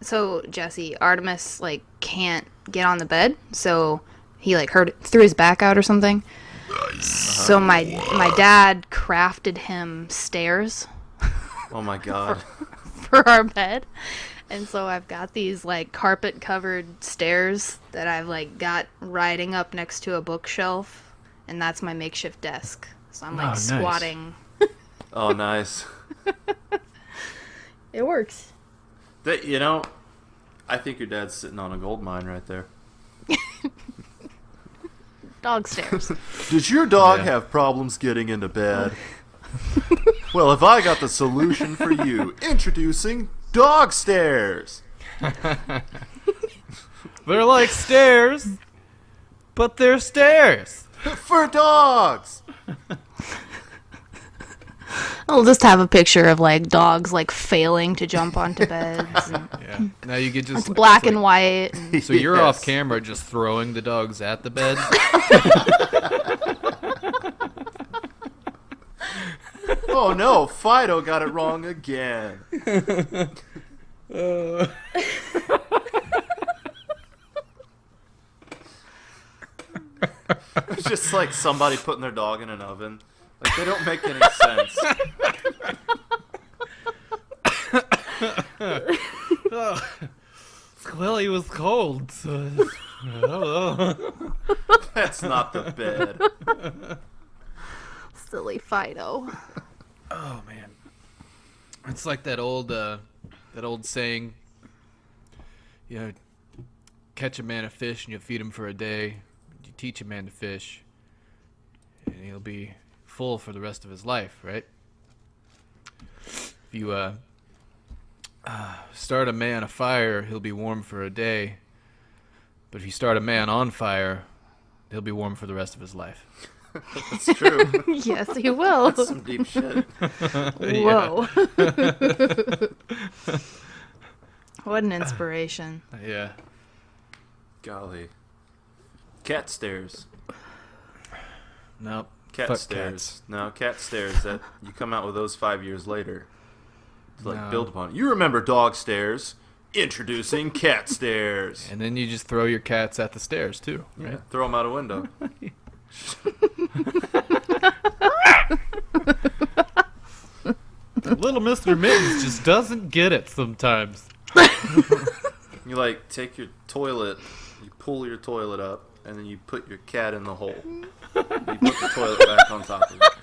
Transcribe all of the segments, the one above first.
So Jesse, Artemis can't get on the bed, so he threw his back out or something. So my dad crafted him stairs. Oh my god. for our bed. And so I've got these carpet covered stairs that I've got riding up next to a bookshelf, and that's my makeshift desk. So I'm squatting. Nice. Oh, nice. It works. I think your dad's sitting on a gold mine right there. Dog stairs. Does your dog have problems getting into bed? Well, have I got the solution for you? Introducing dog stairs. They're like stairs, but they're stairs. For dogs. I'll just have a picture of dogs failing to jump onto beds. And Yeah. Now you could just it's black and white. And... So you're off camera just throwing the dogs at the bed. Oh no, Fido got it wrong again. It's just like somebody putting their dog in an oven. They don't make any sense. Well, he was cold, so I don't know. That's not the bed. Silly Fido. Oh man, it's like that old saying. Catch a man a fish and you feed him for a day. You teach a man to fish, and he'll be full for the rest of his life, right? If you start a man a fire, he'll be warm for a day. But if you start a man on fire, he'll be warm for the rest of his life. That's true. Yes, he will. That's some deep shit. Whoa. What an inspiration. Yeah. Golly. Cat stairs. Nope. Cat Fuck stairs. cats. No, cat stairs. That you come out with those 5 years later. To No. build upon it. You remember dog stairs. Introducing cat stairs. And then you just throw your cats at the stairs too, right? Yeah, throw them out a window. Little Mr. Mittens just doesn't get it sometimes. You take your toilet, you pull your toilet up, and then you put your cat in the hole. You put the toilet back on top of it.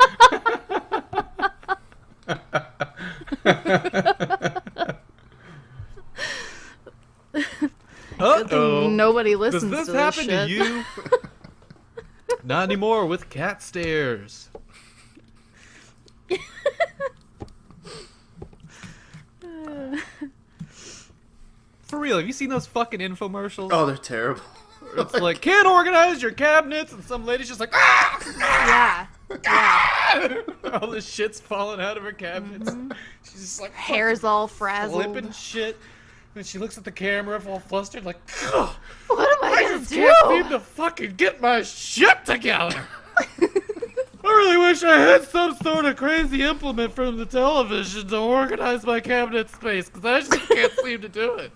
Good thing nobody Does listens this to happen shit. to you? Not anymore with cat stairs. For real, have you seen those fucking infomercials? Oh, they're terrible. It's like, can't organize your cabinets, and some lady's just like, ah! Yeah. All this shit's falling out of her cabinets. She's just like, Hair's all frazzled. flipping shit. And she looks at the camera all flustered, like, ugh, What am I I gonna just do? can't seem to fucking get my shit together. I really wish I had some sort of crazy implement from the television to organize my cabinet space, because I just can't seem to do it.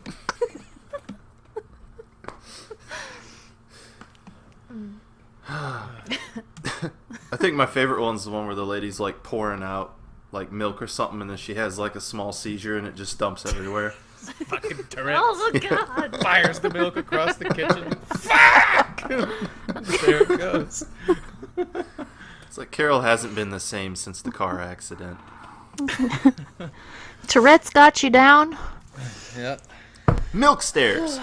I think my favorite one's the one where the lady's pouring out milk or something, and then she has a small seizure and it just dumps everywhere. Fucking Tourette's. Oh my god. Fires the milk across the kitchen. Fuck! There it goes. It's like Carol hasn't been the same since the car accident. Tourette's got you down? Yep. Milk stairs.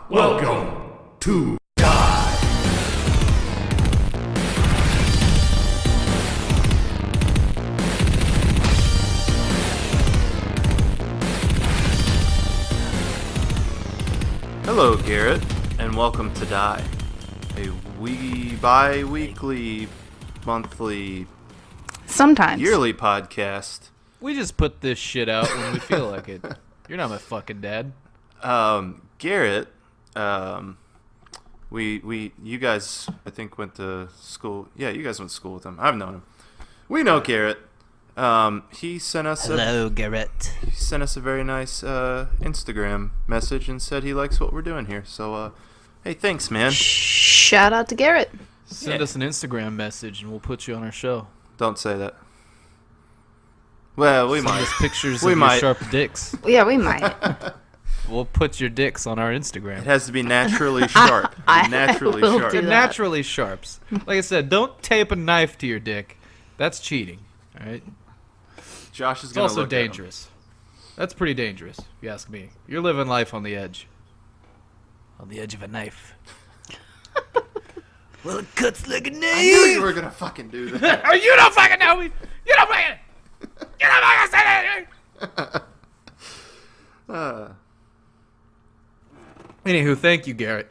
Welcome to Hello, Garrett, and welcome to Die, a bi-weekly, monthly, Sometimes. yearly podcast. We just put this shit out when we feel like it. You're not my fucking dad. Garrett you guys, I think, went to school. Yeah, you guys went to school with him. I've known him. We know Garrett. He sent us Garrett. He sent us a very nice Instagram message and said he likes what we're doing here. So, hey, thanks, man. Shout out to Garrett. Send us an Instagram message and we'll put you on our show. Don't say that. Well, we Send might. us pictures We of might. your sharp dicks. Yeah, we might. We'll put your dicks on our It Instagram. has to be naturally sharp. I Naturally will sharp. do that. Naturally sharps. Like I said, don't tape a knife to your dick. That's cheating. All right. Josh is It's gonna also look at him. dangerous. That's pretty dangerous, if you ask me. You're living life on the edge. On the edge of a knife. Well, it cuts like a knife. I knew you were gonna fucking do that. Oh, you don't fucking know me. You don't fucking say that. Anywho, thank you, Garrett.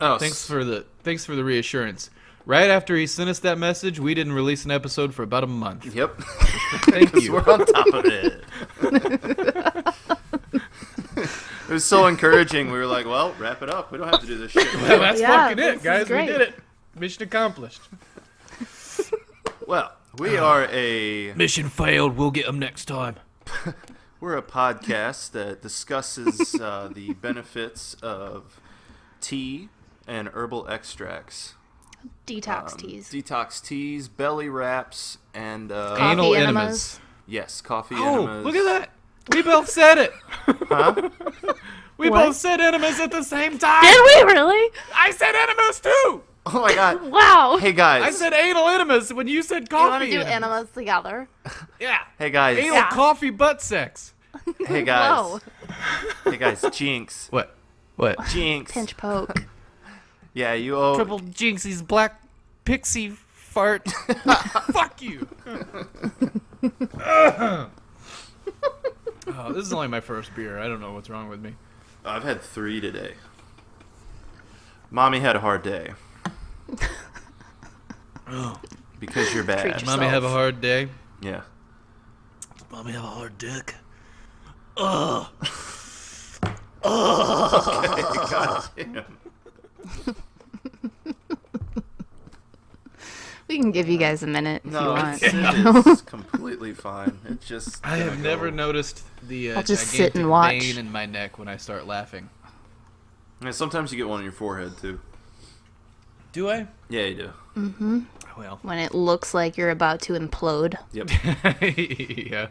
Oh, Thanks for the reassurance. Right after he sent us that message, we didn't release an episode for about a month. Yep. Thank 'Cause you. we're on top of it. It was so encouraging. We were like, well, wrap it up. We don't have to do this shit. Well, that's Yeah, fucking this it, is guys. We great. did it. Mission accomplished. Well, we are a Mission failed. We'll get them next time. we're a podcast that discusses the benefits of tea and herbal extracts. Detox teas. Detox teas, belly wraps, and Coffee Anal enemas. enemas. yes, coffee Oh, enemas. look at that. We both said it. Huh? We What? both said enemas at the same time. Did we really? I said enemas too. Oh my god. Wow. Hey guys. I said anal enemas when you said you want coffee. to do enemas. enemas together? Yeah. Hey guys. Anal Yeah. coffee butt sex. Hey guys. Whoa. Hey guys. Jinx. What? What? Jinx. Pinch poke. Yeah, you owe. Triple Jinxie's black pixie fart. Fuck you. Oh, this is only my first beer. I don't know what's wrong with me. I've had 3 today. Mommy had a hard day. Because you're Treat bad. yourself. Mommy have a hard day. Yeah. Mommy have a hard dick. God damn. We can give you guys a minute if you No, want. it is completely fine. It's just. I have gonna never go. noticed the I'll just sit gigantic and watch. vein in my neck when I start laughing. Yeah, sometimes you get one on your forehead too. Do I? Yeah, you do. Well, When it looks like you're about to implode. Yep. yeah.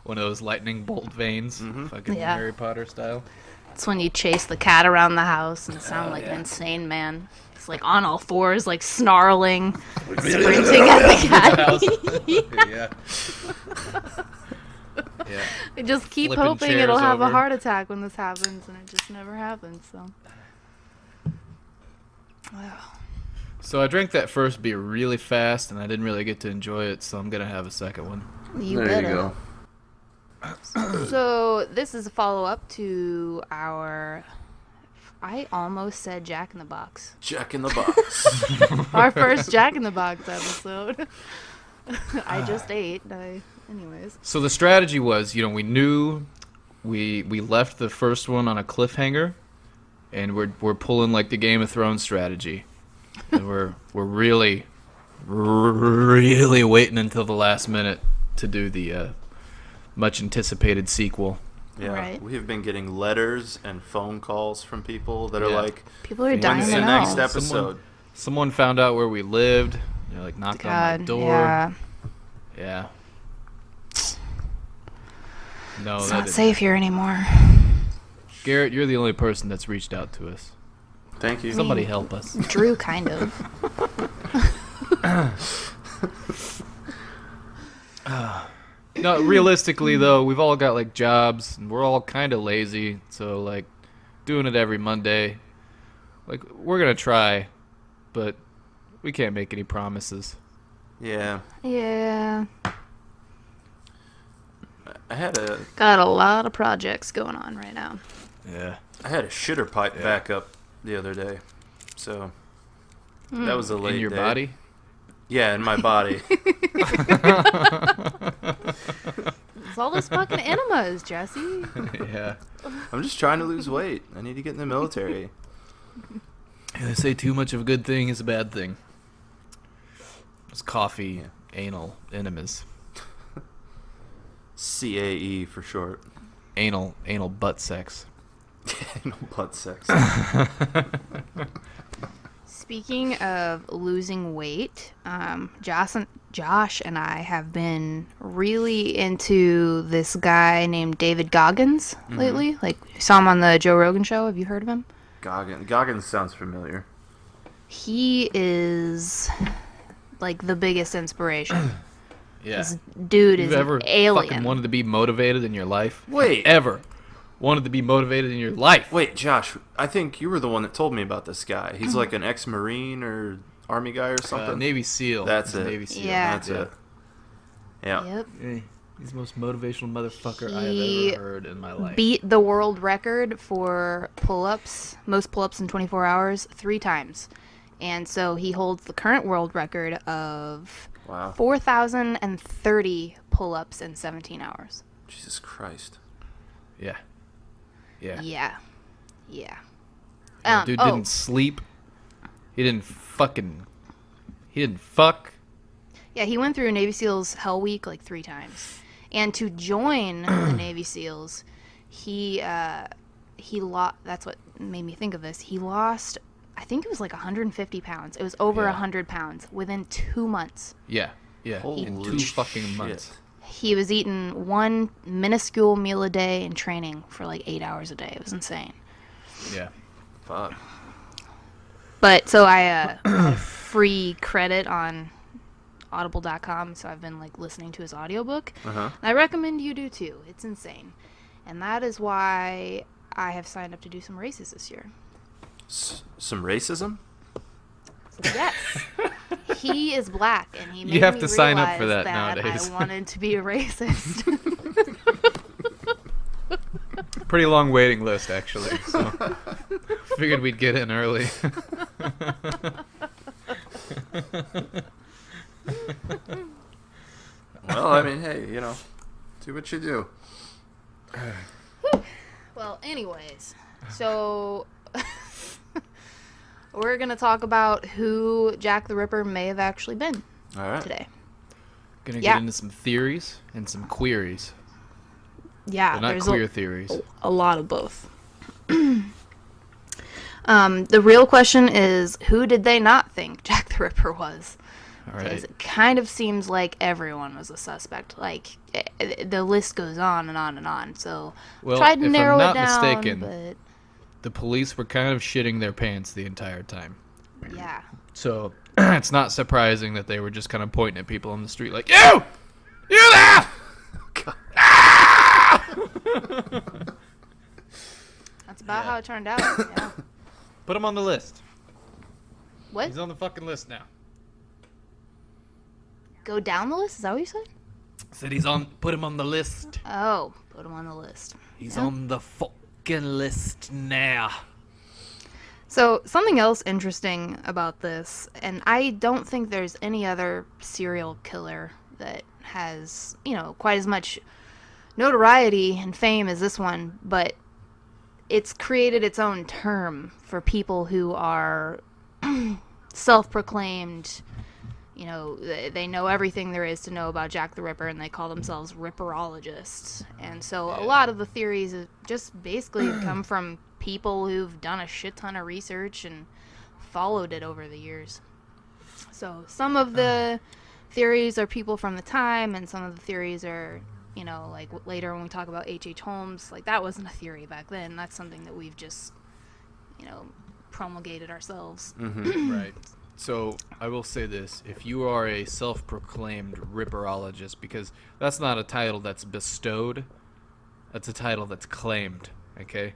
One of those lightning bolt veins, fucking Yeah. Harry Potter style. It's when you chase the cat around the house and sound like an insane man. It's like on all fours, like snarling, sprinting at the cat. Yeah. Yeah. I just keep Flipping hoping it'll chairs have a over. heart attack when this happens, and it just never happens. So. So I drank that first beer really fast, and I didn't really get to enjoy it, so I'm gonna have a second one. You there better. you go. So this is a follow-up to our. I almost said Jack in the Box. Jack in the Box. Our first Jack in the Box episode. I just ate. Anyways. So the strategy was, we knew we left the first one on a cliffhanger, and we're pulling like the Game of Thrones strategy, and we're really waiting until the last minute to do the much anticipated sequel. Yeah, Right. we have been getting letters and phone calls from people that are Yeah. like, People are When's dying "When's to the know. next episode?" Someone found out where we lived. They like knocked on my God, door. yeah. Yeah. No, It's that not didn't. safe here anymore. Garrett, you're the only person that's reached out to us. Thank you. Somebody help us. Drew, kind of. No, realistically though, we've all got like jobs and we're all kind of lazy, so like doing it every Monday, like we're gonna try, but we can't make any promises. Yeah, Yeah. I had a Got a lot of projects going on right now. Yeah. shitter pipe back up the other day, so that was a late In your day. body? Yeah, in my body. It's all those fucking enemas, Jesse. Yeah. I'm just trying to lose weight. I need to get in the military. They say too much of a good thing is a bad thing. It's coffee, anal enemas. CAE for short. Anal butt sex. Anal butt sex. Speaking of losing weight, Josh and I have been really into this guy named David Goggins lately. Like, saw him on the Joe Rogan show. Have you heard of him? Goggins sounds familiar. He is like the biggest inspiration. Yeah. This dude is You've ever an alien. fucking wanted to be motivated in your life? Wait. Ever wanted to be motivated in your life? Wait, Josh, I think you were the one that told me about this guy. He's like an ex-Marine or Army guy or something. Navy SEAL. That's He's a it. Navy SEAL. Yeah. That's it. Yeah. Yep. Hey, he's the most motivational motherfucker I He have ever heard in my life. Beat the world record for pull-ups, most pull-ups in 24 hours, 3 times. And so he holds the current world record of Wow. 4,030 pull-ups in 17 hours. Jesus Christ. Yeah. Yeah. Yeah. Yeah. Dude didn't sleep. He didn't fuck. Yeah, he went through Navy SEALs Hell Week like 3 times. And to join the Navy SEALs, he lost. That's what made me think of this. He lost, I think it was like 150 pounds. It was over 100 pounds within 2 months. Yeah. Yeah. Holy in 2 fucking shit. months. He was eating 1 minuscule meal a day and training for like 8 hours a day. It was insane. Yeah. Fuck. But so I got free credit on audible.com, so I've been like listening to his audiobook. Uh-huh. And I recommend you do too. It's insane. And that is why I have signed up to do some races this year. Some racism? Yes. He is black, and he made You have me to sign up for realize that nowadays. I wanted to be a racist. Pretty long waiting list, actually. So figured we'd get in early. Well, I mean, hey, you know, do what you do. Well, anyways, so we're going to talk about who Jack the Ripper may have actually been All right. today. Gonna Yeah. get into some theories and some queries. Yeah, But not there's queer theories. a lot of both. The real question is, who did they not think Jack the Ripper was? All Because right. it kind of seems like everyone was a suspect. Like, the list goes on and on and on. So, Well, tried to if narrow I'm not it down, mistaken, but the police were kind of shitting their pants the entire time. yeah. So it's not surprising that they were just kind of pointing at people on the street like, You there! That's about how it turned out. Yeah. Put him on the list. What? He's on the fucking list now. Go down the list? Is that what you said? Said put him on the list. Oh, put him on the list. He's Yeah. on the fucking list now. So, something else interesting about this, and I don't think there's any other serial killer that has, quite as much notoriety and fame as this one, but it's created its own term for people who are self-proclaimed, they know everything there is to know about Jack the Ripper, and they call themselves ripperologists. And so a lot of the theories have just basically come from people who've done a shit ton of research and followed it over the years. So some of the theories are people from the time, and some of the theories are, like later when we talk about H.H. Holmes, like that wasn't a theory back then. That's something that we've just, promulgated ourselves. Right. So I will say this: if you are a self-proclaimed ripperologist, because that's not a title that's bestowed, that's a title that's claimed. Okay.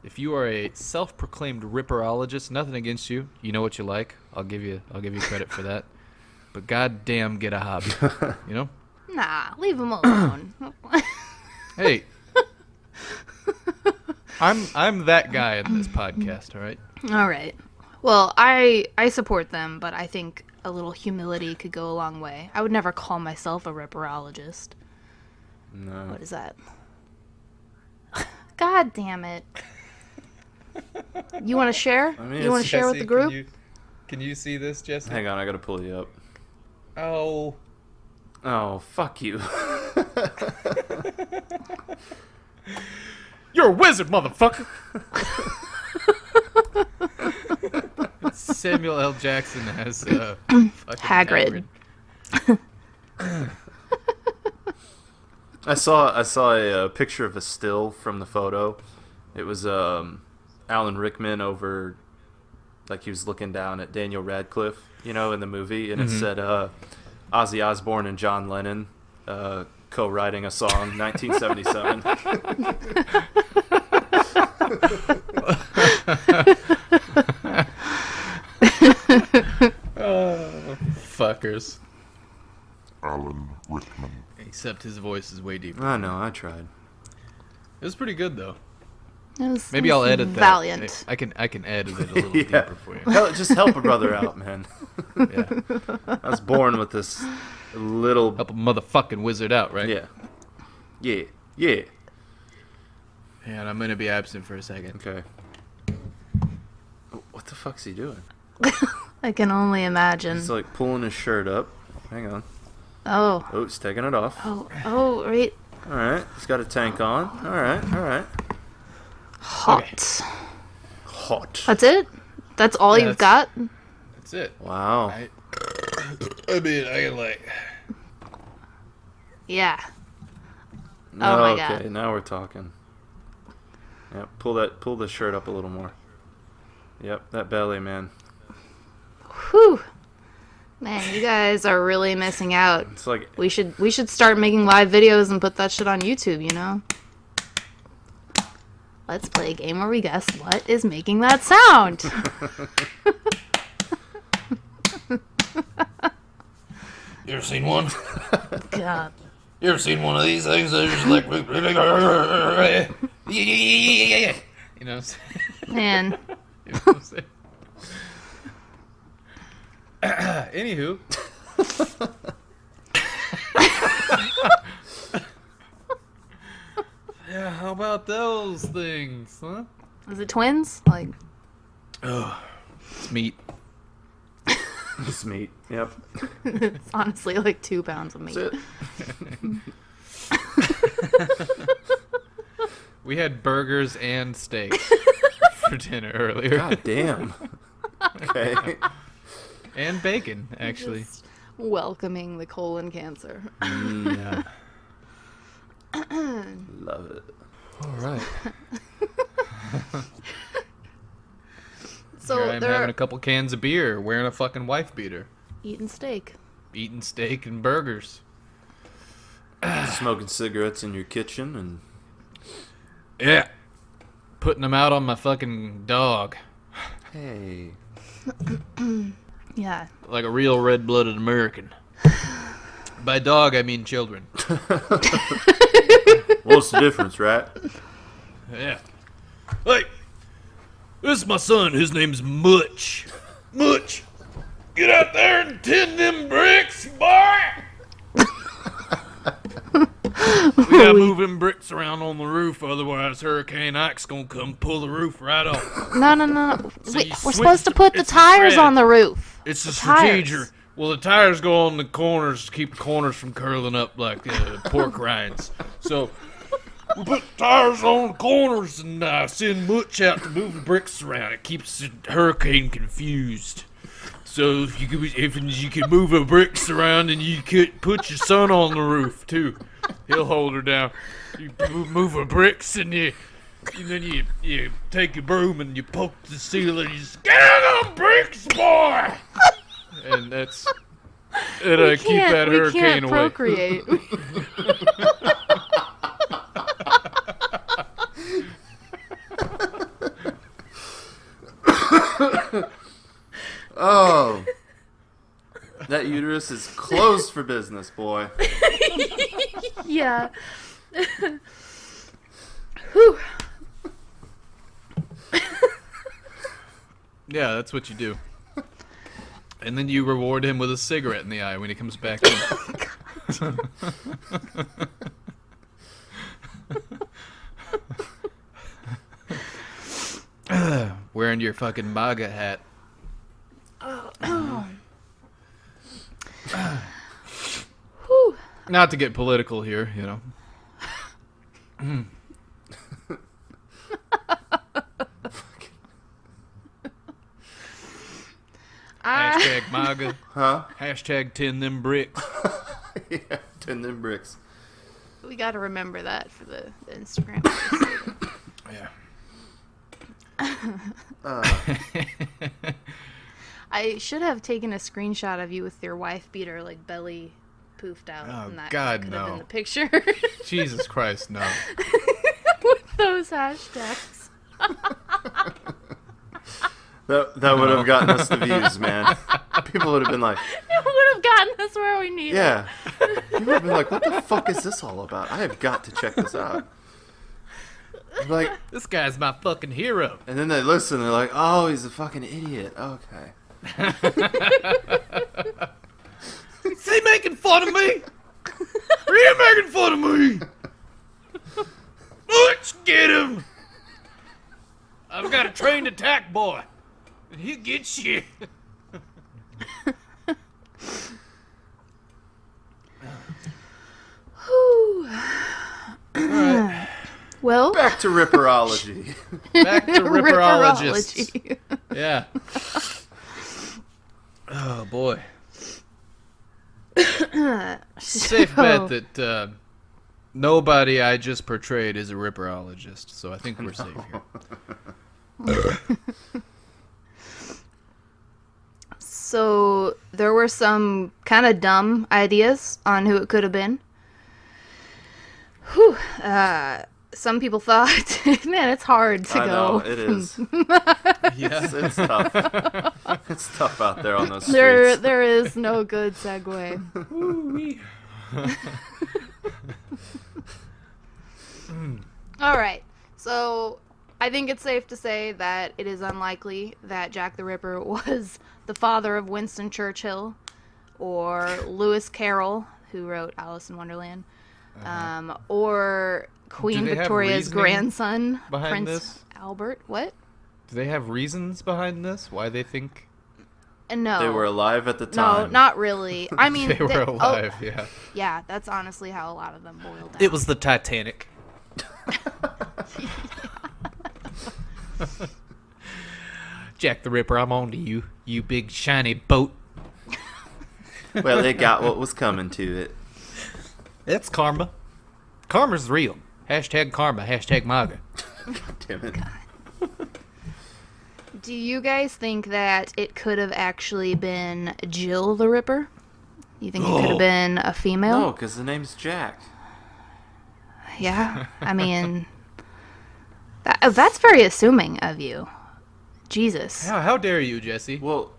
If you are a self-proclaimed ripperologist, nothing against you. You know what you like. I'll give you credit for that. But goddamn, get a hobby. You know? Nah, leave him alone. Hey, I'm that guy in this podcast. All right. All right. Well, I support them, but I think a little humility could go a long way. I would never call myself a ripperologist. No. What is that? God damn it. You want to share? I mean, You want to share with Jesse, the group? Can you see this, Jesse? Hang on, I gotta pull you up. Oh. Oh, fuck you. You're a wizard, motherfucker! Samuel L. Jackson as fucking Hagrid. I saw a picture of a still from the photo. It was Alan Rickman over, like he was looking down at Daniel Radcliffe, in the movie, and it said Ozzy Osbourne and John Lennon co-writing a song, 1977. Fuckers. Alan Rickman. Except his voice is way deeper. I know, I tried. It was pretty good though. Maybe I'll edit that. Valiant. I can edit it a little Yeah. deeper for you. Just help a brother out, man. Yeah. I was born with this little... Help a motherfucking wizard out, right? Yeah. Yeah. Yeah, and I'm gonna be absent for a second. Okay. What the fuck's he doing? I can only imagine. He's like pulling his shirt up. Hang on. Oh. Oh, he's taking it off. Oh, right. All right. He's got a tank on. All right. Hot. Okay. Hot. That's it? That's all Yeah, you've got? That's it. Wow. I mean, I can like... Yeah. Oh my Okay, God. now we're talking. Yep, pull the shirt up a little more. Yep, that belly, man. Whew. Man, you guys are really missing out. It's like We should start making live videos and put that shit on YouTube, Let's play a game where we guess what is making that sound. You ever seen one? God. You ever seen one of these things that are just like... yeah. You know what I'm saying? Man. You know what I'm saying? Anywho. Yeah, how about those things, huh? Is it twins? Like, Oh, it's meat. just meat. Yep. it's honestly like 2 pounds of meat. That's it. We had burgers and steak for dinner earlier. God damn. Okay. And bacon, actually. Just welcoming the colon cancer. Yeah. Love it. All right. So Here I am they're having a couple cans of beer, wearing a fucking wife beater, eating steak. eating steak and burgers. Smoking cigarettes in your kitchen and Yeah. Putting them out on my fucking dog. hey. Yeah. Like a real red-blooded American. By dog, I mean children. What's the difference, right? Yeah. Hey, this is my son. His name's Mutch. Mutch, get out there and tend them bricks, boy. We gotta move them bricks around on the roof, otherwise Hurricane Ike's gonna come pull the roof right off. No. So you We're switch supposed to put the it's a tires thread. on the roof. It's a tires. strategy. Well, the tires go on the corners to keep the corners from curling up like pork rinds. So we put tires on the corners and send Mutch out to move the bricks around. It keeps the hurricane confused. So if you could move the bricks around, and you could put your son on the roof too. He'll hold her down. You move the bricks, and then you take your broom and you poke the ceiling. And you just get out of the bricks, boy. And that's it'll keep that hurricane we can't away. procreate. Oh. That uterus is closed for business, boy. Yeah. Whew. Yeah, that's what you do. And then you reward him with a cigarette in the eye when he comes back in. wearing your fucking MAGA hat. Whew. Not to get political here, you know. Hashtag MAGA. Huh? Hashtag 10 them bricks. Yeah, 10 them bricks. We got to remember that for the Instagram post. Yeah. I should have taken a screenshot of you with your wife beater, like belly poofed out. Oh, and that God, could have no. been the picture. Jesus Christ, no. With those hashtags. That would have gotten us the views, man. People would have been like, It would have gotten us where we need yeah. People would have been like, what the fuck is this all about? I have got to check this out. Like, This guy's my fucking hero. and then they listen, they're like, oh, he's a fucking idiot. Okay. Is he making fun of me? Are you making fun of me? Let's get him. I've got a trained attack boy. And he'll get you. Whew. Well, Back to Ripperology. Back to ripperologists. Ripperology. Yeah. Oh, boy. Safe bet that nobody I just portrayed is a ripperologist, so I think we're safe here. So there were some kind of dumb ideas on who it could have been. Whew. Some people thought, man, it's hard to I go. know, it is. Yeah. It's tough. It's tough out there on those streets. There is no good segue. All right. So I think it's safe to say that it is unlikely that Jack the Ripper was the father of Winston Churchill or Lewis Carroll, who wrote Alice in Wonderland, or Queen they have Victoria's reasoning grandson, behind Prince this? Albert. What? Do they have reasons behind this? Why they think No. They were alive at the No, time. not really. I mean, they were alive? Yeah. Yeah, that's honestly how a lot of them boil down. It was the Titanic. Jack the Ripper, I'm on to you, you big shiny boat. Well, they got what was coming to it. That's karma. Karma's real. Hashtag karma. Hashtag MAGA. God damn it. Do you guys think that it could have actually been Jill the Ripper? You think it could have been a female? No, because the name's Jack. Yeah, I mean, that's very assuming of you. Jesus. How dare you, Jesse? Well,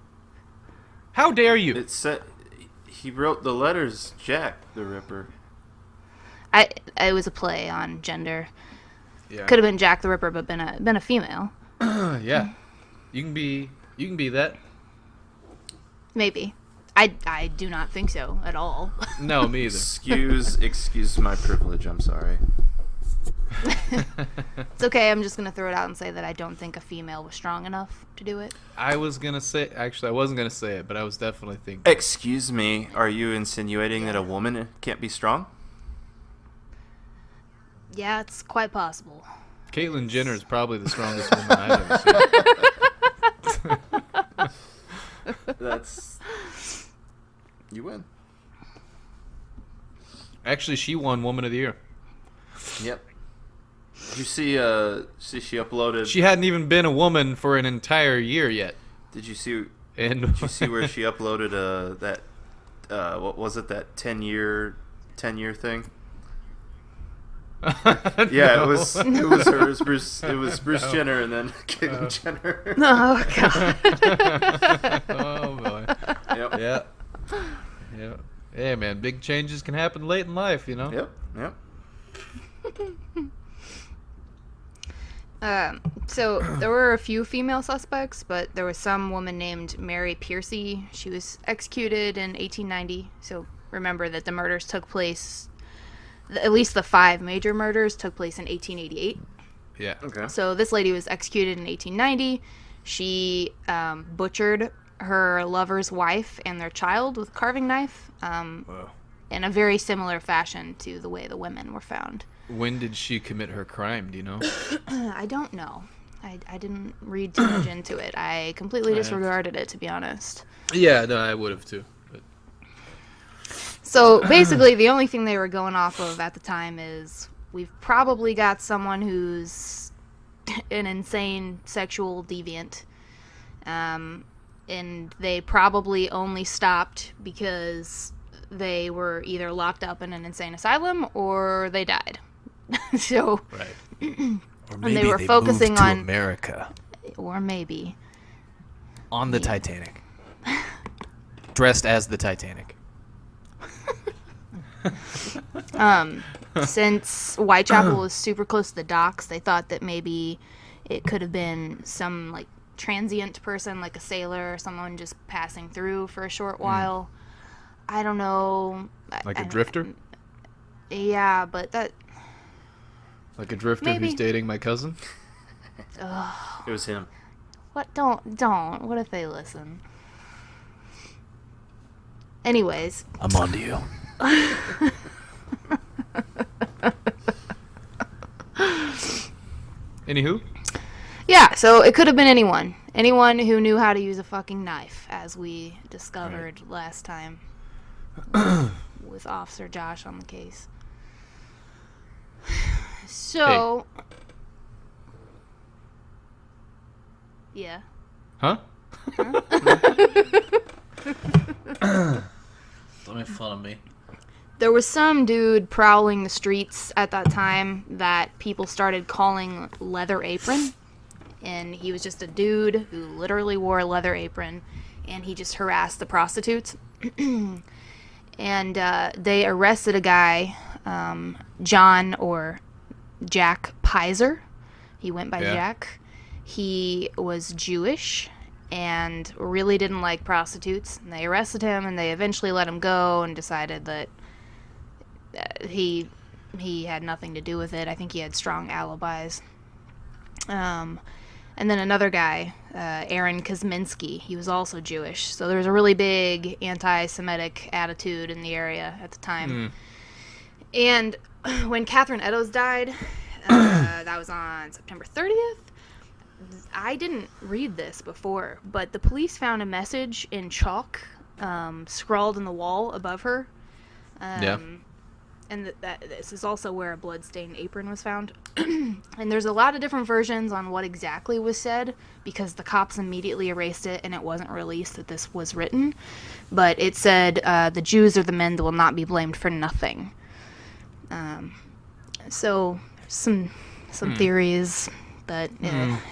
How dare you? it said he wrote the letters Jack the Ripper. It was a play on gender. Yeah. Could have been Jack the Ripper, but been a female. Yeah. You can be that. Maybe. I do not think so at all. No, me either. Excuse my privilege. I'm sorry. It's okay. I'm just gonna throw it out and say that I don't think a female was strong enough to do it. I wasn't gonna say it, but I was definitely thinking. Excuse me. Are you insinuating that a woman can't be strong? Yeah, it's quite possible. Caitlyn Jenner is probably the strongest woman I've ever seen. That's you win. Actually, she won Woman of the Year. Yep. Did you see? She uploaded. She hadn't even been a woman for an entire year yet. Did you see? And Did you see where she uploaded that? What was it? That 10-year thing? Yeah, No. it was her. It was Bruce Jenner and then Caitlyn Jenner. Oh god. Oh boy. Yep. Yeah. Yeah. Hey man, big changes can happen late in life, you know. Yep. So there were a few female suspects, but there was some woman named Mary Piercy. She was executed in 1890. So remember that the murders took place, at least the 5 major murders took place in 1888. Yeah. Okay. So this lady was executed in 1890. She butchered her lover's wife and their child with a carving knife in a very similar fashion to the way the women were found. When did she commit her crime? Do you know? I don't know. I didn't read too much into it. I completely disregarded it, to be honest. Yeah, no, I would have too. But... So basically, the only thing they were going off of at the time is we've probably got someone who's an insane sexual deviant. And they probably only stopped because they were either locked up in an insane asylum or they died. So, right. Or maybe they were focusing moved to on America. Or maybe On the Titanic. Dressed as the Titanic. Since Whitechapel was super close to the docks, they thought that maybe it could have been some like transient person, like a sailor or someone just passing through for a short while. I don't know. Like a drifter? Yeah, but that... Like a drifter Maybe. who's dating my cousin? It was him. What? Don't. What if they listen? Anyways. I'm on to you. Anywho? Yeah, so it could have been anyone. Anyone who knew how to use a fucking knife, as we discovered last time with Officer Josh on the case. So... Yeah. Huh? Don't make fun of me. There was some dude prowling the streets at that time that people started calling Leather Apron. And he was just a dude who literally wore a leather apron. And he just harassed the prostitutes. And they arrested a guy, John or Jack Pizer. He went by Jack. He was Jewish and really didn't like prostitutes. And they arrested him and they eventually let him go and decided that he had nothing to do with it. I think he had strong alibis. And then another guy, Aaron Kosminski, he was also Jewish. So there was a really big anti-Semitic attitude in the area at the time. And when Catherine Eddowes died, that was on September 30th. I didn't read this before, but the police found a message in chalk scrawled in the wall above her. And this is also where a bloodstained apron was found. And there's a lot of different versions on what exactly was said, because the cops immediately erased it and it wasn't released that this was written. But it said, the Jews or the men will not be blamed for nothing. So some theories, but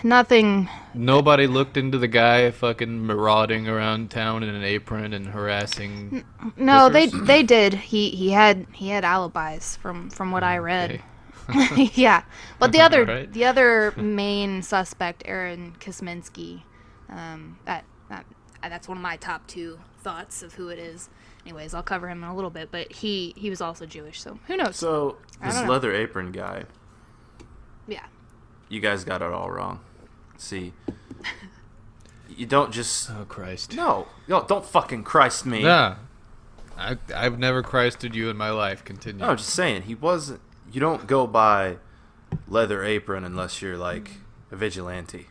nothing. Nobody looked into the guy fucking marauding around town in an apron and harassing. No, visitors? they did. He had alibis from what I read. Okay. Yeah, but the Alright. other main suspect, Aaron Kosminski, that's one of my top two thoughts of who it is. Anyways, I'll cover him in a little bit, but he was also Jewish, so who knows? So, this don't know. leather apron guy, Yeah. you guys got it all wrong. See, you don't just... Oh, Christ. No, don't fucking Christ me. Nah. I've never Christed you in my life. Continue. No, I'm just saying, he wasn't... You don't go by leather apron unless you're, like, a vigilante.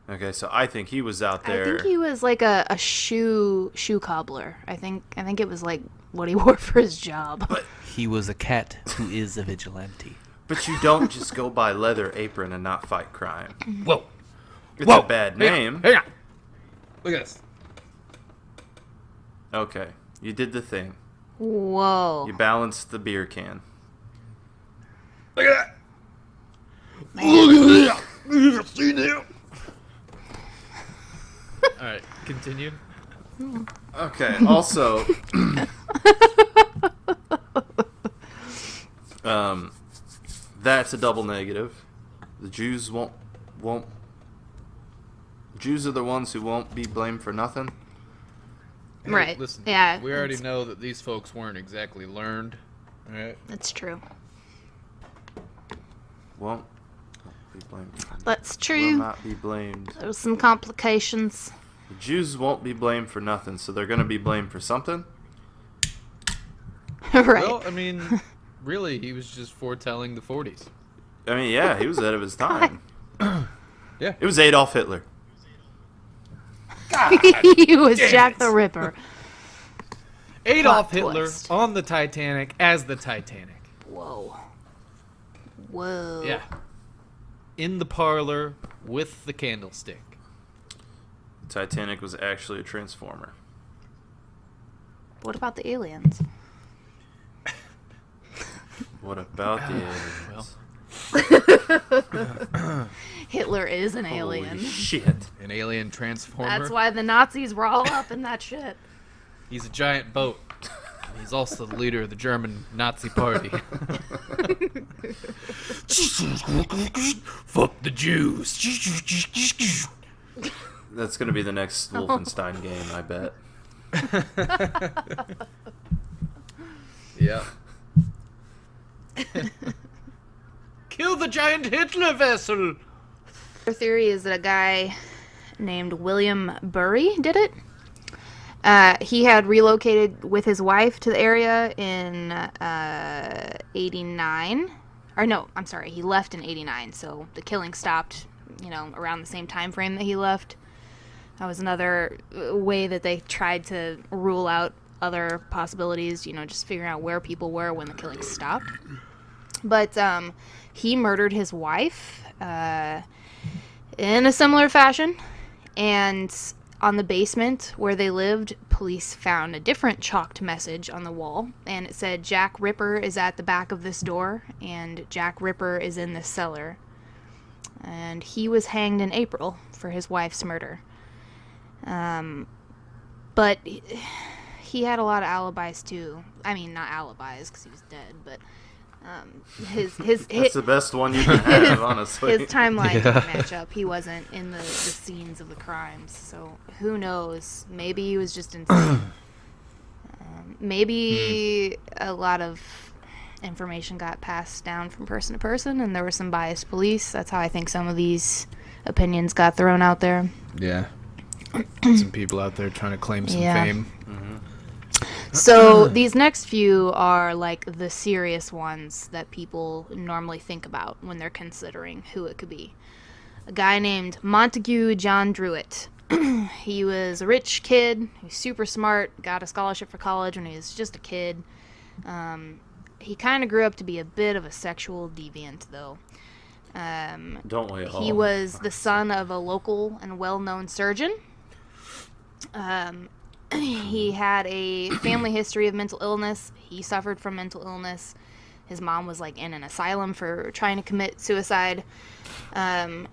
Okay, so I think he was out there... I think he was like a shoe cobbler. I think it was like what he wore for his job. But He was a cat who is a vigilante. But you don't just go by leather apron and not fight crime. Whoa. It's a bad name. Hang on. Look at this. Okay, you did the thing. Whoa. You balanced the beer can. Look at that. Look at that. You see that? All right, continue. Okay, also... that's a double negative. The Jews won't... Jews are the ones who won't be blamed for nothing. Hey, Right. Listen, Yeah, we already it's- know that these folks weren't exactly learned. All right. That's true. Well, be blamed. That's Will true. not be blamed. There was some complications. The Jews won't be blamed for nothing, so they're going to be blamed for something. Right. Well, I mean, really, he was just foretelling the 40s. I mean, yeah, he was ahead of his time. Yeah. It was Adolf Hitler. He was Jack the Ripper. Adolf Plot Hitler twist. on the Titanic as the Titanic. Whoa. Whoa. Yeah. In the parlor with the candlestick. Titanic was actually a transformer. What about the aliens? What about the aliens? Hitler is an alien. Holy shit. An alien transformer. That's why the Nazis were all up in that shit. He's a giant boat. He's also the leader of the German Nazi party. Fuck the Jews. That's going to be the next Wolfenstein game, I bet. Yeah. Kill the giant Hitler vessel. Their theory is that a guy named William Burry did it. He had relocated with his wife to the area in 89. Or no, I'm sorry, he left in 89, so the killing stopped, around the same time frame that he left. That was another way that they tried to rule out other possibilities, just figuring out where people were when the killing stopped. But he murdered his wife in a similar fashion, and on the basement where they lived, police found a different chalked message on the wall, and it said, "Jack Ripper is at the back of this door, and Jack Ripper is in this cellar." And he was hanged in April for his wife's murder. But he had a lot of alibis too. I mean, not alibis because he was dead, but his That's the best one you can have, honestly. his timeline didn't match up. He wasn't in the scenes of the crimes, so who knows? Maybe he was just insane. Maybe a lot of information got passed down from person to person, and there were some biased police. That's how I think some of these opinions got thrown out there. Yeah. Some people out there trying to claim some fame. So these next few are like the serious ones that people normally think about when they're considering who it could be. A guy named Montague John Druitt. He was a rich kid. He was super smart. Got a scholarship for college when he was just a kid. He kind of grew up to be a bit of a sexual deviant, though. Don't we all? He was the son of a local and well-known surgeon. He had a family history of mental illness. He suffered from mental illness. His mom was like in an asylum for trying to commit suicide. There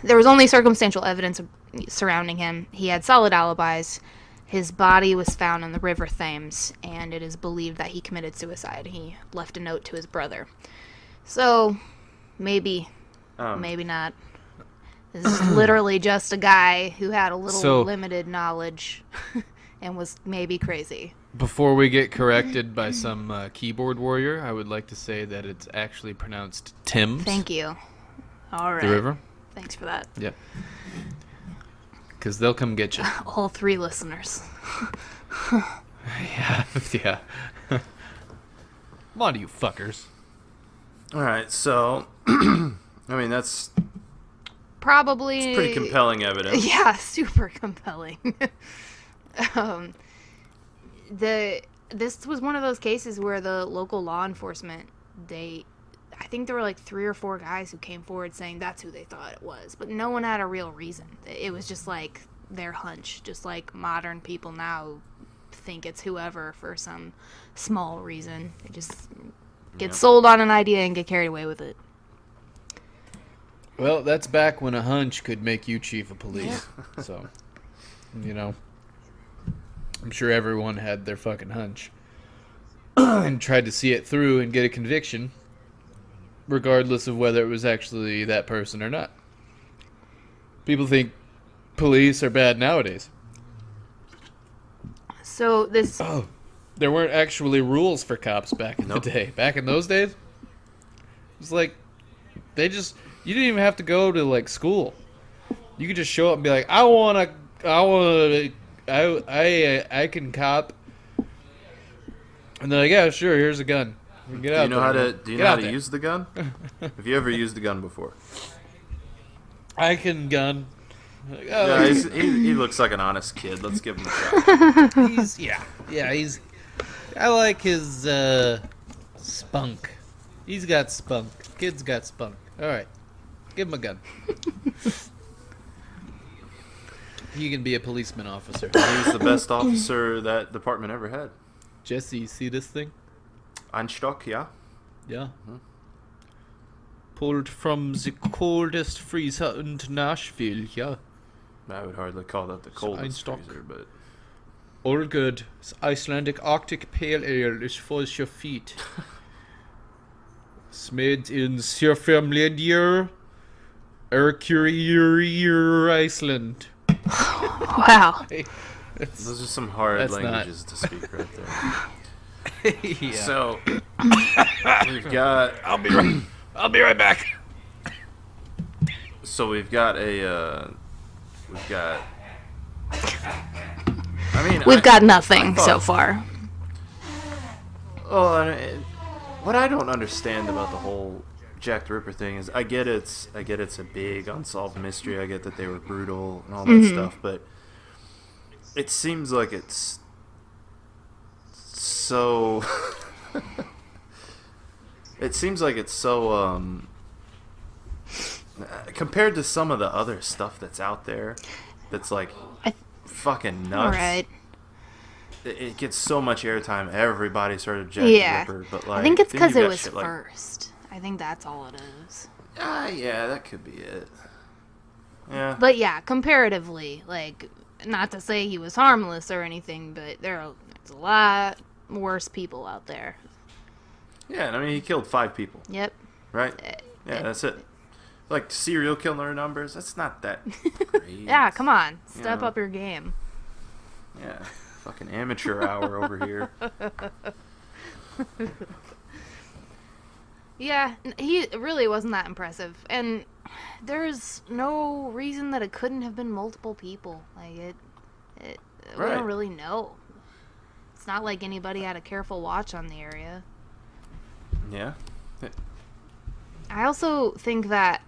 was only circumstantial evidence surrounding him. He had solid alibis. His body was found in the River Thames, and it is believed that he committed suicide. He left a note to his brother. So, maybe not. This is literally just a guy who had a little limited knowledge and was maybe crazy. Before we get corrected by some keyboard warrior, I would like to say that it's actually pronounced Thames. Thank you. All right. The river? Thanks for that. Yep. Because they'll come get you. All three listeners. Yeah. Yeah. Come on, you fuckers. All right, so I mean that's Probably pretty compelling evidence. Yeah, super compelling. This was one of those cases where the local law enforcement, I think there were like 3 or 4 guys who came forward saying that's who they thought it was, but no one had a real reason. It was just like their hunch, just like modern people now think it's whoever for some small reason. They just get sold on an idea and get carried away with it. Well, that's back when a hunch could make you chief of police. Yeah. So, I'm sure everyone had their fucking hunch and tried to see it through and get a conviction, regardless of whether it was actually that person or not. People think police are bad nowadays. So this... Oh, there weren't actually rules for cops back in the day. Back in those days, it was like you didn't even have to go to like school. You could just show up and be like, I can cop. And they're like, yeah, sure, here's a gun. Get out. Do you know how to use the gun? Have you ever used the gun before? I can gun. Like, Yeah, he looks like an honest kid. Let's give him a shot. I like his spunk. He's got spunk. Kid's got spunk. All right, give him a gun. He can be a policeman officer. He was the best officer that department ever had. Jesse, you see this thing? Einstock, yeah. Yeah. Pulled from the coldest freezer in Nashville, yeah. I would hardly call that the coldest Einstock. freezer, but All good. This Icelandic Arctic Pale Ale is for your feet. It's made in Sørfjordlandir, Erkurir, Iceland. Wow. those are some hard That's languages to speak right there. Yeah. So we've got. I'll be right back. So we've got a. I mean, We've got nothing I thought- so far. Oh, what I don't understand about the whole Jack the Ripper thing is I get it's a big unsolved mystery. I get that they were brutal and all that stuff, but it seems like it's so. It seems like it's so compared to some of the other stuff that's out there, that's like fucking nuts. Alright. It gets so much airtime. Everybody started Jack Yeah. the Ripper, but like I think it's then you've because it got was shit like- first. I think that's all it is. yeah, that could be it. Yeah. But yeah, comparatively, like, not to say he was harmless or anything, but there's a lot worse people out there. Yeah, and I mean he killed 5 people, Yep. right? Yeah, that's it. Like serial killer numbers, that's not that great. Yeah, come on. Step Yeah. up your game. Yeah. Fucking amateur hour over here. Yeah, he really wasn't that impressive. And there's no reason that it couldn't have been multiple people. Like, we Right. don't really know. It's not like anybody had a careful watch on the area. Yeah. I also think that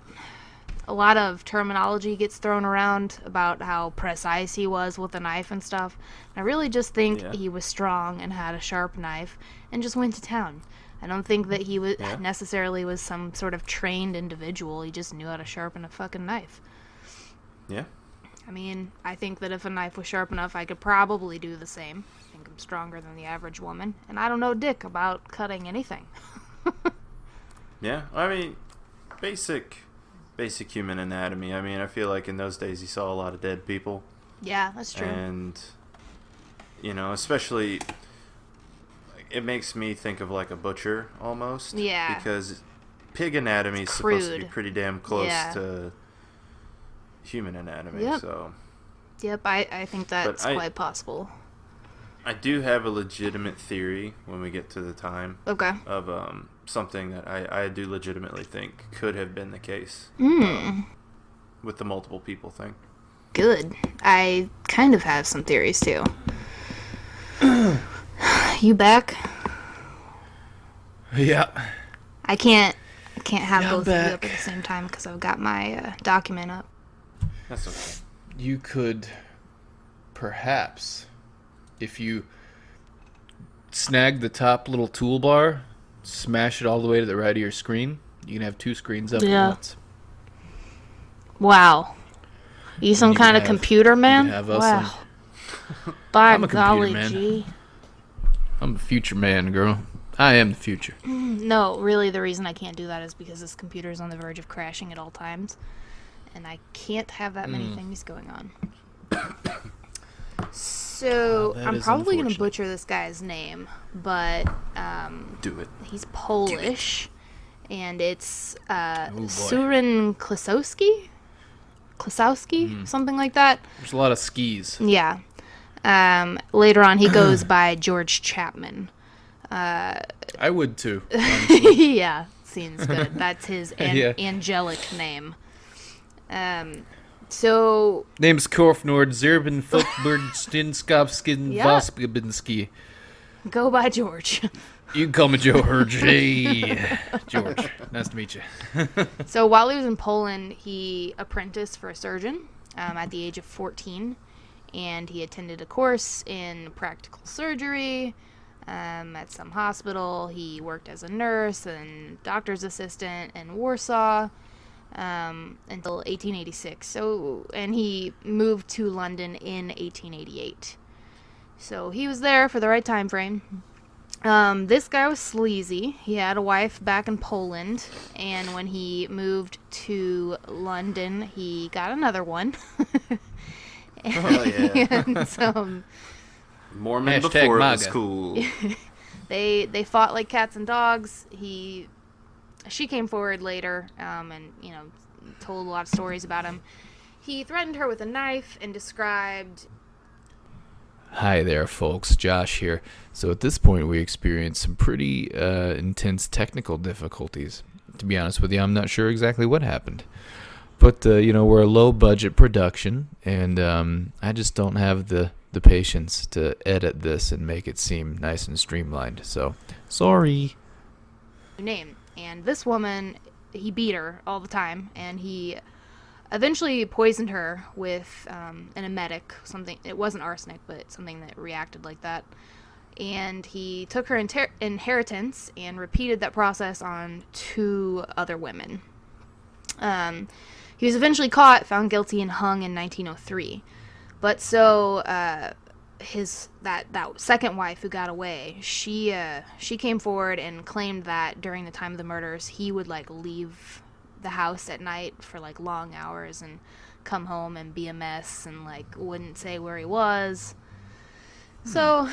a lot of terminology gets thrown around about how precise he was with a knife and stuff. I really just think Yeah. he was strong and had a sharp knife and just went to town. I don't think that he was Yeah. necessarily was some sort of trained individual. He just knew how to sharpen a fucking knife. Yeah. I mean, I think that if a knife was sharp enough, I could probably do the same. I think I'm stronger than the average woman, and I don't know dick about cutting anything. Yeah. I mean, basic human anatomy. I mean, I feel like in those days you saw a lot of dead people. Yeah, that's true. And, you know, especially, it makes me think of like a butcher almost. Yeah. Because pig anatomy is supposed to be Crude. pretty damn close Yeah. to human anatomy. Yep. So Yep, I think that's I- quite possible. I do have a legitimate theory when we get to the time Okay. of something that I do legitimately think could have been the case with the multiple people thing. Good. I kind of have some theories too. You back? Yeah. I can't have Yeah, I'm both of you up back. at the same time because I've got my document up. That's okay. You could perhaps, if you snag the top little toolbar, smash it all the way to the right of your screen, you can have 2 screens up Yeah. at once. Wow. You some you can kind of have- computer man? you can have us Wow. By I'm a computer golly man. gee. I'm a future man, girl. I am the future. No, really the reason I can't do that is because this computer is on the verge of crashing at all times. And I can't have that many things going on. So, that I'm is probably going to unfortunate. butcher this guy's name, but Do it. he's Polish, and it's Oh, boy. Surin Klasowski, something like that. There's a lot of skis. Yeah. Later on, he goes by George Chapman. I would too. honestly. Yeah. seems good. That's his Yeah. angelic name. So Name's Korfnord Zerben Fulkbergstinskopskin Yeah. Vospibinski. go by George. You can call me George. Hey, George. Nice to meet you. So while he was in Poland, he apprenticed for a surgeon at the age of 14, and he attended a course in practical surgery at some hospital. He worked as a nurse and doctor's assistant in Warsaw until 1886. So, and he moved to London in 1888. So he was there for the right time frame. This guy was sleazy. He had a wife back in Poland, and when he moved to London, he got another one. Oh, yeah. And Mormon Hashtag before it was MAGA. cool. they fought like cats and dogs. She came forward later, and told a lot of stories about him. He threatened her with a knife and described. Hi there, folks. Josh here. So at this point, we experienced some pretty intense technical difficulties. To be honest with you, I'm not sure exactly what happened. But, we're a low-budget production, and I just don't have the patience to edit this and make it seem nice and streamlined. So, sorry. Name. And this woman, he beat her all the time, and he eventually poisoned her with an emetic, something. It wasn't arsenic, but something that reacted like that. And he took her inheritance and repeated that process on 2 other women. He was eventually caught, found guilty, and hung in 1903. But so his that second wife who got away, she came forward and claimed that during the time of the murders, he would leave the house at night for long hours and come home and be a mess and wouldn't say where he was. So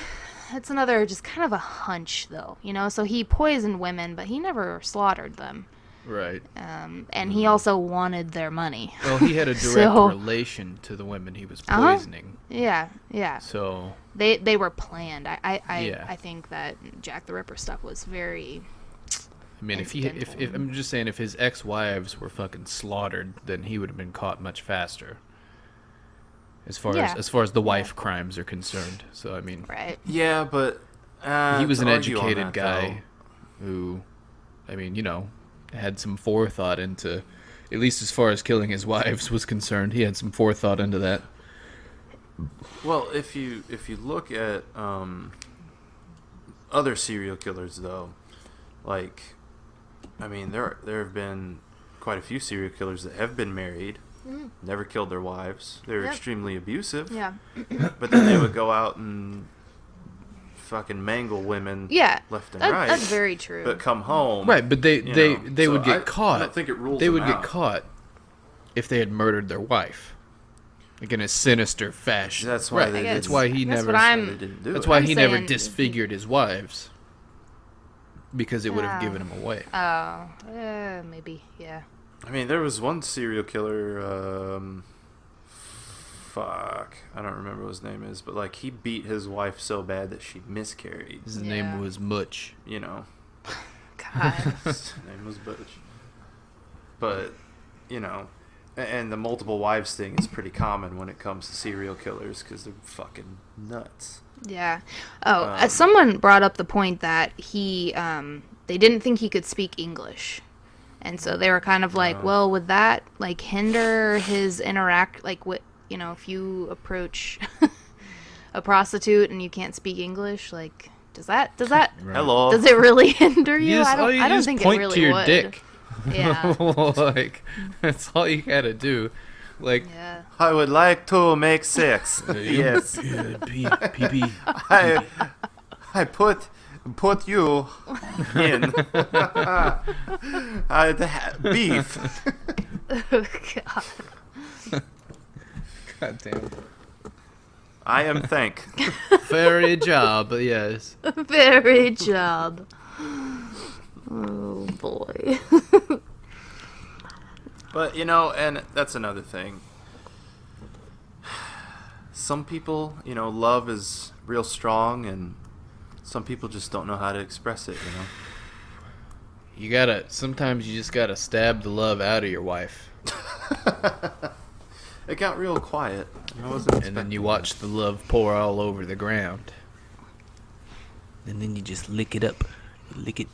it's another just kind of a hunch though, so he poisoned women, but he never slaughtered them. Right. And he also wanted their money. Well, he had a direct So- relation to the women he was Uh-huh. poisoning. Yeah. So, They were planned. I Yeah. think that Jack the Ripper stuff was very. I mean, if I'm just saying, if his ex-wives were fucking slaughtered, then he would have been caught much faster. As far as the wife crimes are concerned. So I mean, Right. Yeah, but he was to an argue on educated that, guy who, I mean, had some forethought into, at least as far as killing his wives was concerned, he had some forethought into that. Well, if you look at other serial killers, though, there have been quite a few serial killers that have been married, never killed their wives. They're Yep. extremely abusive. Yeah. But then they would go out and fucking mangle women Yeah. left and That- right. That's very true. But come home. Right, but they so would get caught. I don't think it rules They would them get out. caught if they had murdered their wife, in a sinister fashion. That's why Right, they That's didn't- why he That's never. what I'm- They didn't do That's it. why I'm he never saying- disfigured his wives, because it would have given him away. Oh, maybe. Yeah. I mean, there was one serial killer. I don't remember what his name is, but he beat his wife so bad that she miscarried. His Yeah. name was Mutch. God. His name was Butch. But and the multiple wives thing is pretty common when it comes to serial killers because they're fucking nuts. Yeah. Oh, someone brought up the point that he, they didn't think he could speak English. And so they were kind of well, would that, hinder his if you approach a prostitute and you can't speak English, does that, Hello. does it really hinder you? Just- I all you don't just think point it really to your would. dick. Yeah. That's all you gotta do. Yeah. I would like to make sex. Yes. Pee. I put you in beef. God. God damn. I am thank. Very job, yes. Very job. Oh boy. But and that's another thing. Some people, love is real strong, and some people just don't know how to express it. Sometimes you just gotta stab the love out of your wife. It got real quiet. I wasn't And then you watch the love pour all over the ground. And then you just lick it up. Lick it.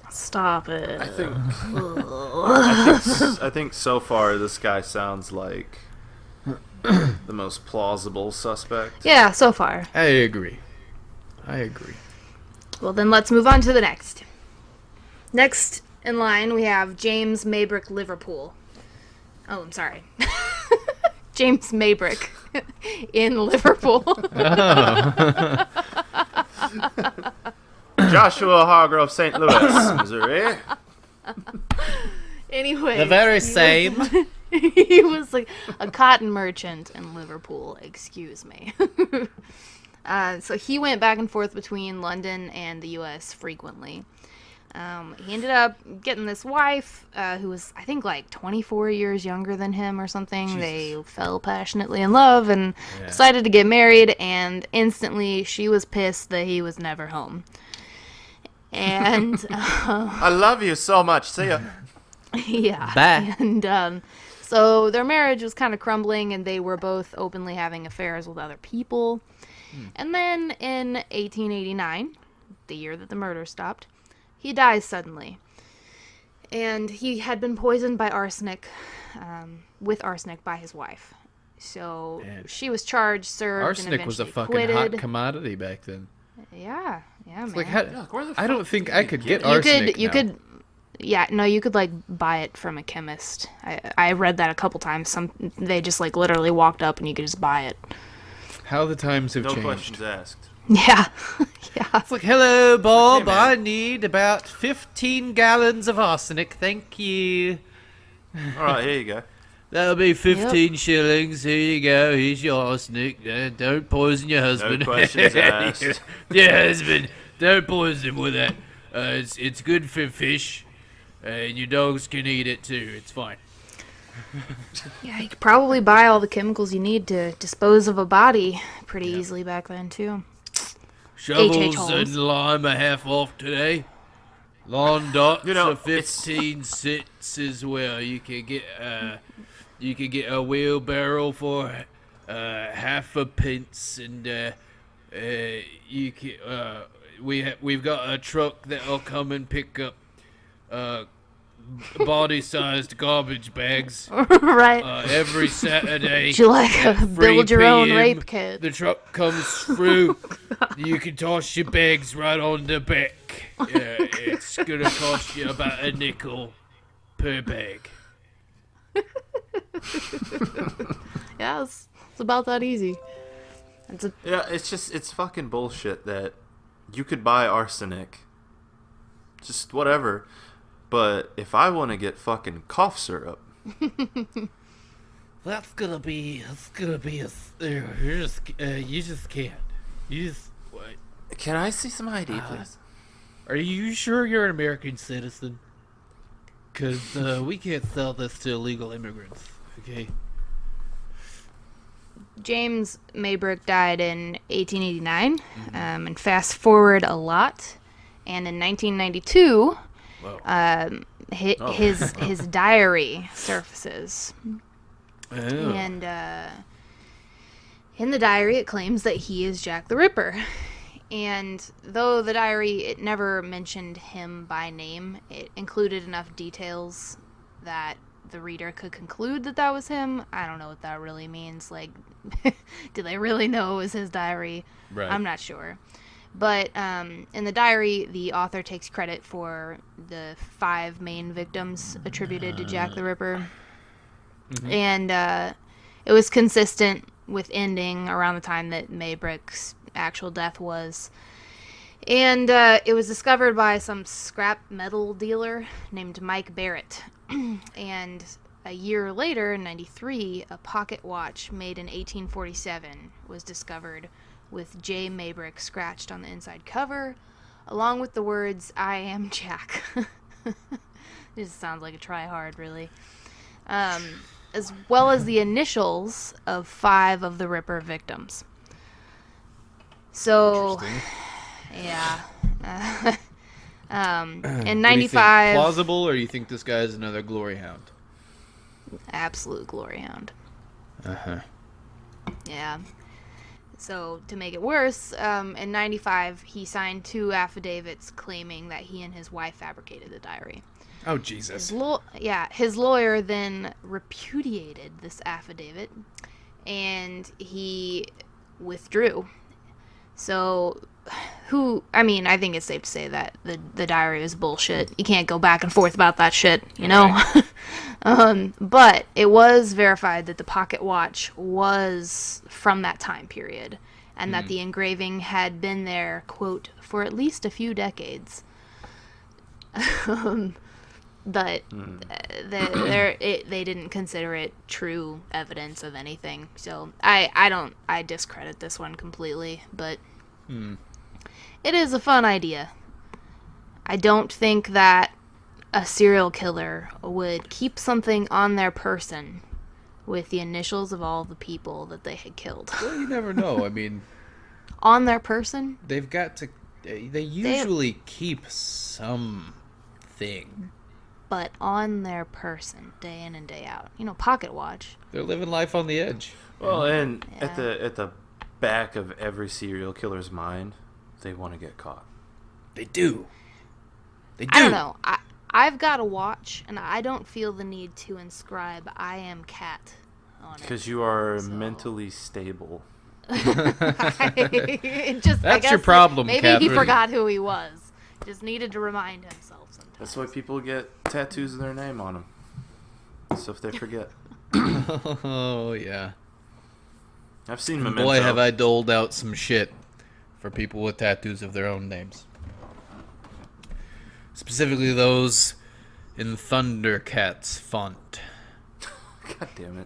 Stop it. I think so far this guy sounds like the most plausible suspect. Yeah, so far. I agree. Well, then let's move on to the next. Next in line, we have James Maybrick Liverpool. Oh, I'm sorry. James Maybrick in Liverpool. Joshua Hargrove, St. Louis, Missouri. Anyway. The very same. He was like a cotton merchant in Liverpool, excuse me. So he went back and forth between London and the U.S. frequently. He ended up getting this wife who was, I think, like 24 years younger than him or something. Jesus. They fell passionately in love and decided to get married, and instantly she was pissed that he was never home. And I love you so much. See ya. Yeah. Bye. And so their marriage was kind of crumbling, and they were both openly having affairs with other people. And then in 1889, the year that the murder stopped, he dies suddenly. And he had been poisoned by arsenic, with arsenic by his wife. So she was charged, served, Arsenic and was a eventually fucking quitted. hot commodity back then. Yeah, man. It's like, Where the I don't fuck think did I you could get get arsenic you now. could, yeah, no, you could like buy it from a chemist. I read that a couple times. They just like literally walked up and you could just buy it. How the times have No changed. questions asked. Yeah, yeah. It's like, hello, Bob. Hey, man. I need about 15 gallons of arsenic. Thank you. All right, here you go. That'll be 15 shillings. Here you go. Here's your arsenic. Don't poison your husband. No questions asked. Your husband. Don't poison him with that. It's good for fish. And your dogs can eat it too. It's fine. Yeah, you could probably buy all the chemicals you need to dispose of a body pretty easily back then too. Shovels Holmes. and lime are half off today. Lawn dots You know, are 15 cents as well. You can get a wheelbarrow for half a pence, and you can we've got a truck that'll come and pick up body-sized garbage bags Right. every Saturday. Would you like at a 3 build your own p.m. rape kit? The truck comes through. You can toss your bags right on the back. It's gonna cost you about a nickel per bag. Yeah, it's about that easy. Yeah, it's fucking bullshit that you could buy arsenic. Just whatever. But if I want to get fucking cough syrup, That's gonna be you just can't. What? can I see some ID, please? Are you sure you're an American citizen? Because we can't sell this to illegal immigrants, okay? James Maybrick died in 1889, and fast forward a lot, and in 1992, his diary surfaces. Oh. And in the diary, it claims that he is Jack the Ripper. And though the diary, it never mentioned him by name, it included enough details that the reader could conclude that that was him. I don't know what that really means. Like, do they really know it was his diary? Right. I'm not sure. But in the diary, the author takes credit for the 5 main victims attributed to Jack the Ripper. Mm-hmm. And it was consistent with ending around the time that Maybrick's actual death was. And it was discovered by some scrap metal dealer named Mike Barrett. And a year later, in 93, a pocket watch made in 1847 was discovered with J. Maybrick scratched on the inside cover, along with the words, "I am Jack." This sounds like a try-hard, really. As well as the initials of 5 of the Ripper victims. So, yeah. In What do you think, 95, plausible, or do you think this guy is another glory hound? absolute glory hound. Uh-huh. Yeah. So to make it worse, in 95, he signed 2 affidavits claiming that he and his wife fabricated the diary. Oh, Jesus. His lawyer then repudiated this affidavit, and he withdrew. So, I think it's safe to say that the diary is bullshit. You can't go back and forth about that shit, you know? Right. But it was verified that the pocket watch was from that time period, and that the engraving had been there, quote, for at least a few decades. But they didn't consider it true evidence of anything. So I discredit this one completely, but it is a fun idea. I don't think that a serial killer would keep something on their person with the initials of all the people that they had killed. Well, you never know. I mean, On their person? they've got to. They usually keep something. But on their person, day in and day out. Pocket watch. They're living life on the edge. Well, and Yeah. at the back of every serial killer's mind, they want to get caught. They do. They do. I don't know. I've got a watch, and I don't feel the need to inscribe "I am Kat" on it. Because you are So- mentally stable. That's your problem, Maybe Catherine. he forgot who he was. Just needed to remind himself sometimes. That's why people get tattoos of their name on them. So if they forget. Oh, yeah. I've seen And Memento. boy, have I doled out some shit for people with tattoos of their own names. Specifically those in Thundercats font. God damn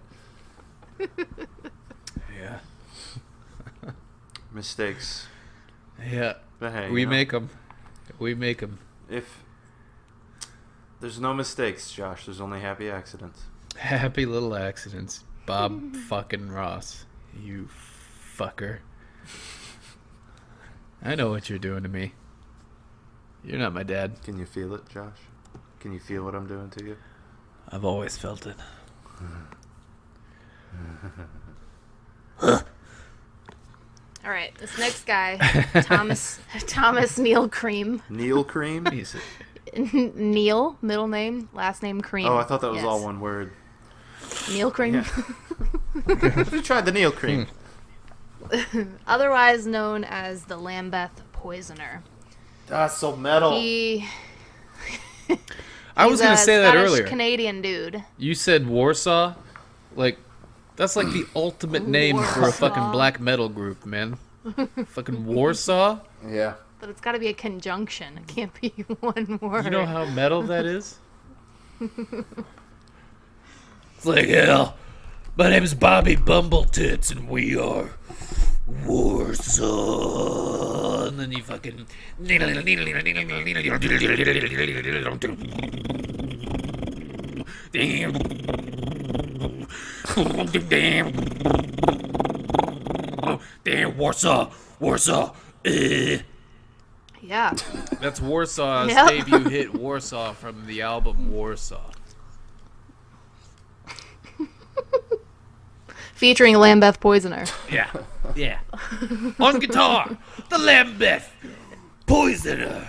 it. Yeah. Mistakes. Yeah. But hey, We you know, make them. We make them. if there's no mistakes, Josh, there's only happy accidents. Happy little accidents. Bob fucking Ross. You fucker. I know what you're doing to me. You're not my dad. Can you feel it, Josh? Can you feel what I'm doing to you? I've always felt it. All right, this next guy, Thomas Neil Cream. Neil Cream? He's Neil, middle name, last name Cream. Oh, I thought that was Yes. all one word. Neil Cream. Yeah. Have you tried the Neil Cream? Otherwise known as the Lambeth Poisoner. That's so metal. I was going to say that Scottish earlier. Canadian dude. You said Warsaw? Like, that's like the ultimate name for a fucking Warsaw. black metal group, man. Fucking Warsaw? Yeah. But it's got to be a conjunction. It can't be one word. You know how metal that is? It's like, hell, my name's Bobby Bumbletits, and we are Warsaw. And then you fucking... Damn, Warsaw. Yeah. That's Warsaw's Yep. debut hit, Warsaw, from the album Warsaw. Featuring Lambeth Poisoner. Yeah. On guitar, the Lambeth Poisoner.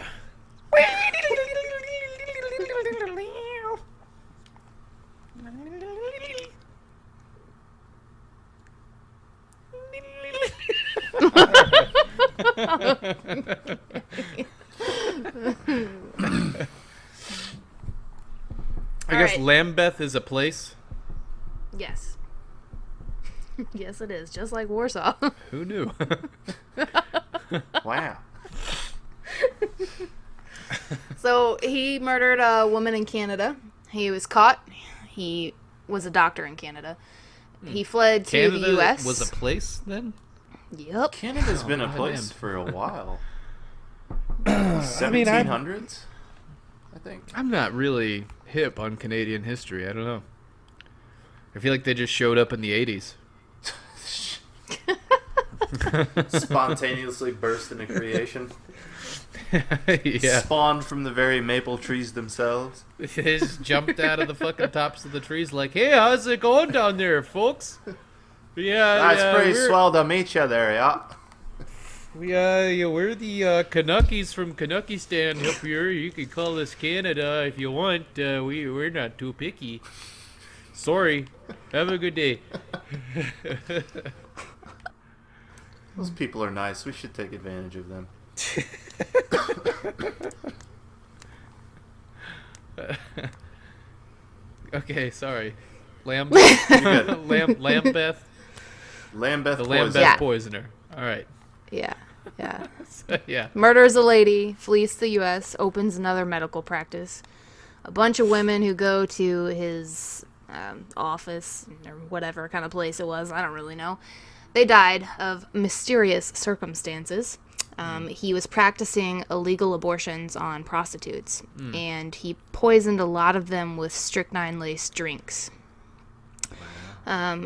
I guess Alright. Lambeth is a place. Yes. Yes, it is. Just like Warsaw. Who knew? Wow. So he murdered a woman in Canada. He was caught. He was a doctor in Canada. He fled to Canada the U.S. was a place then? Yep. Canada's been a my place land. for a while. mean, 1700s, I think. I'm not really hip on Canadian history. I don't know. I feel like they just showed up in the 80s. Spontaneously burst into creation. Yeah. Spawned from the very maple trees themselves. They just jumped out of the fucking tops of the trees like, hey, how's it going down there, folks? Yeah, It's pretty swell to meet you there, yeah. We're the Canuckies from Canuckistan up here. You can call us Canada if you want. We're not too picky. Sorry. Have a good day. Those people are nice. We should take advantage of them. Okay, sorry. Good. Lambeth. Lambeth The poison. Lambeth Yeah. poisoner. All right. Yeah. Yeah. Yeah. Murders a lady, flees the U.S., opens another medical practice. A bunch of women who go to his office or whatever kind of place it was, I don't really know. They died of mysterious circumstances. He was practicing illegal abortions on prostitutes, and he poisoned a lot of them with strychnine-laced drinks.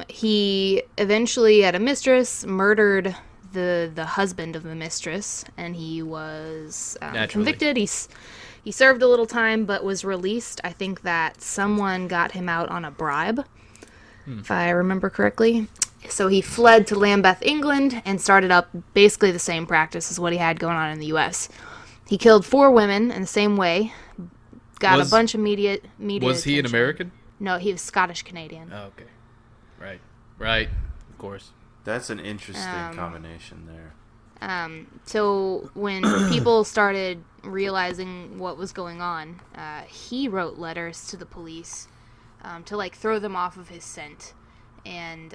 He eventually had a mistress, murdered the husband of the mistress, and he was convicted. He served a little time, but was released. I think that someone got him out on a bribe, if I remember correctly. So he fled to Lambeth, England, and started up basically the same practice as what he had going on in the U.S. He killed 4 women in the same way, got a bunch of media Was he an attention. American? No, he was Scottish-Canadian. Oh, okay. Right. Of course. That's an interesting combination there. So when people started realizing what was going on, he wrote letters to the police to like throw them off of his scent, and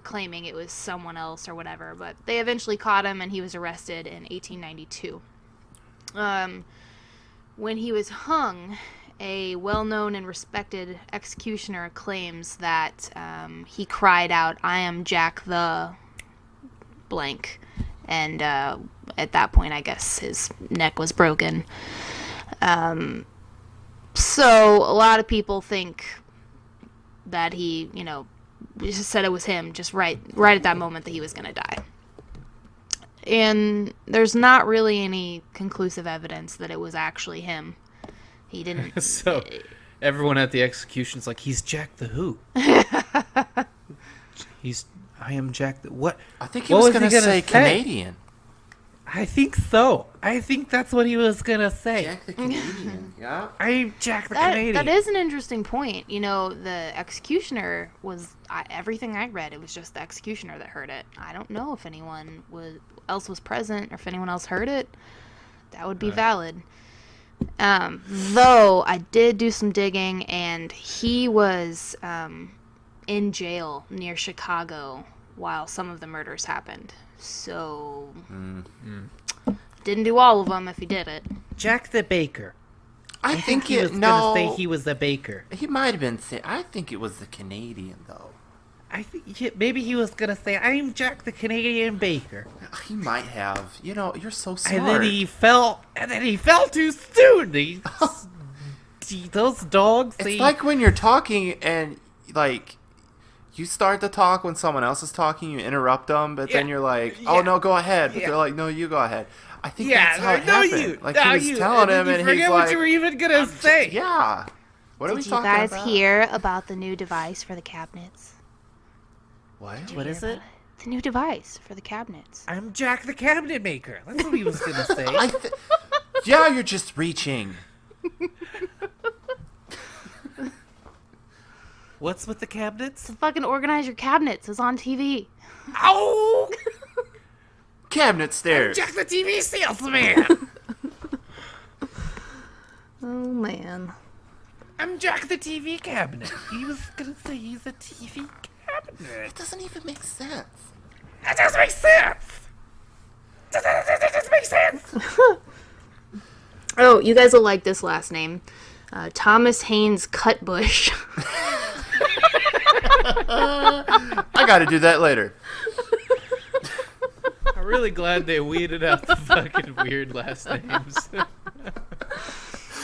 claiming it was someone else or whatever. But they eventually caught him, and he was arrested in 1892. When he was hung, a well-known and respected executioner claims that he cried out, "I am Jack the blank," and at that point, I guess his neck was broken. So a lot of people think that he, just said it was him, just right at that moment that he was going to die. And there's not really any conclusive evidence that it was actually him. He didn't. So everyone at the execution's like, he's Jack the Who? I am Jack the... What? I think he What was was he going to gonna say say? Canadian. I think so. I think that's what he was going to say. Jack the Canadian, yeah. I'm Jack the Canadian. That is an interesting point. The executioner was... everything I read, it was just the executioner that heard it. I don't know if anyone else was present or if anyone else heard it. That would be valid. Though I did do some digging, and he was in jail near Chicago while some of the murders happened. So didn't do all of them if he did it. Jack the Baker. I think he was gonna say he was the baker. He might have been saying... I think it was the Canadian, though. I think maybe he was gonna say, "I'm Jack the Canadian Baker." He might have. You're so smart. And then he fell too soon. Those dogs. It's like when you're talking and, you start to talk when someone else is talking, you interrupt them, but then you're like, oh, no, go ahead. But they're like, no, you go ahead. I think that's how it happened. He was telling him, and he's forget like... what you were even gonna say. Yeah. What are we Did you talking guys about? hear about the new device for the cabinets? What? What is it? The new device for the cabinets. I'm Jack the Cabinet Maker. That's what he was gonna say. Yeah, you're just reaching. What's with the cabinets? To fucking organize your cabinets. It's on TV. Oh! Cabinet stairs. Jack the TV salesman. Oh, man. I'm Jack the TV cabinet. He was gonna say he's a TV cabinet. It doesn't even make sense. That doesn't make sense. That doesn't make sense. Oh, you guys will like this last name. Thomas Haynes Cutbush. I gotta do that later. I'm really glad they weeded out the fucking weird last names.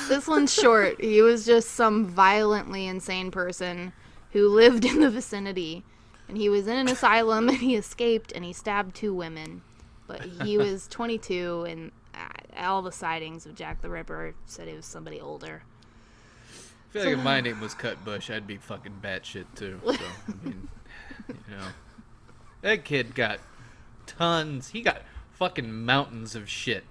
This one's short. He was just some violently insane person who lived in the vicinity. And he was in an asylum, and he escaped, and he stabbed 2 women. But he was 22, and all the sightings of Jack the Ripper said he was somebody older. I feel like if my name was Cut Bush, I'd be fucking batshit too. So, I mean, that kid got tons. He got fucking mountains of shit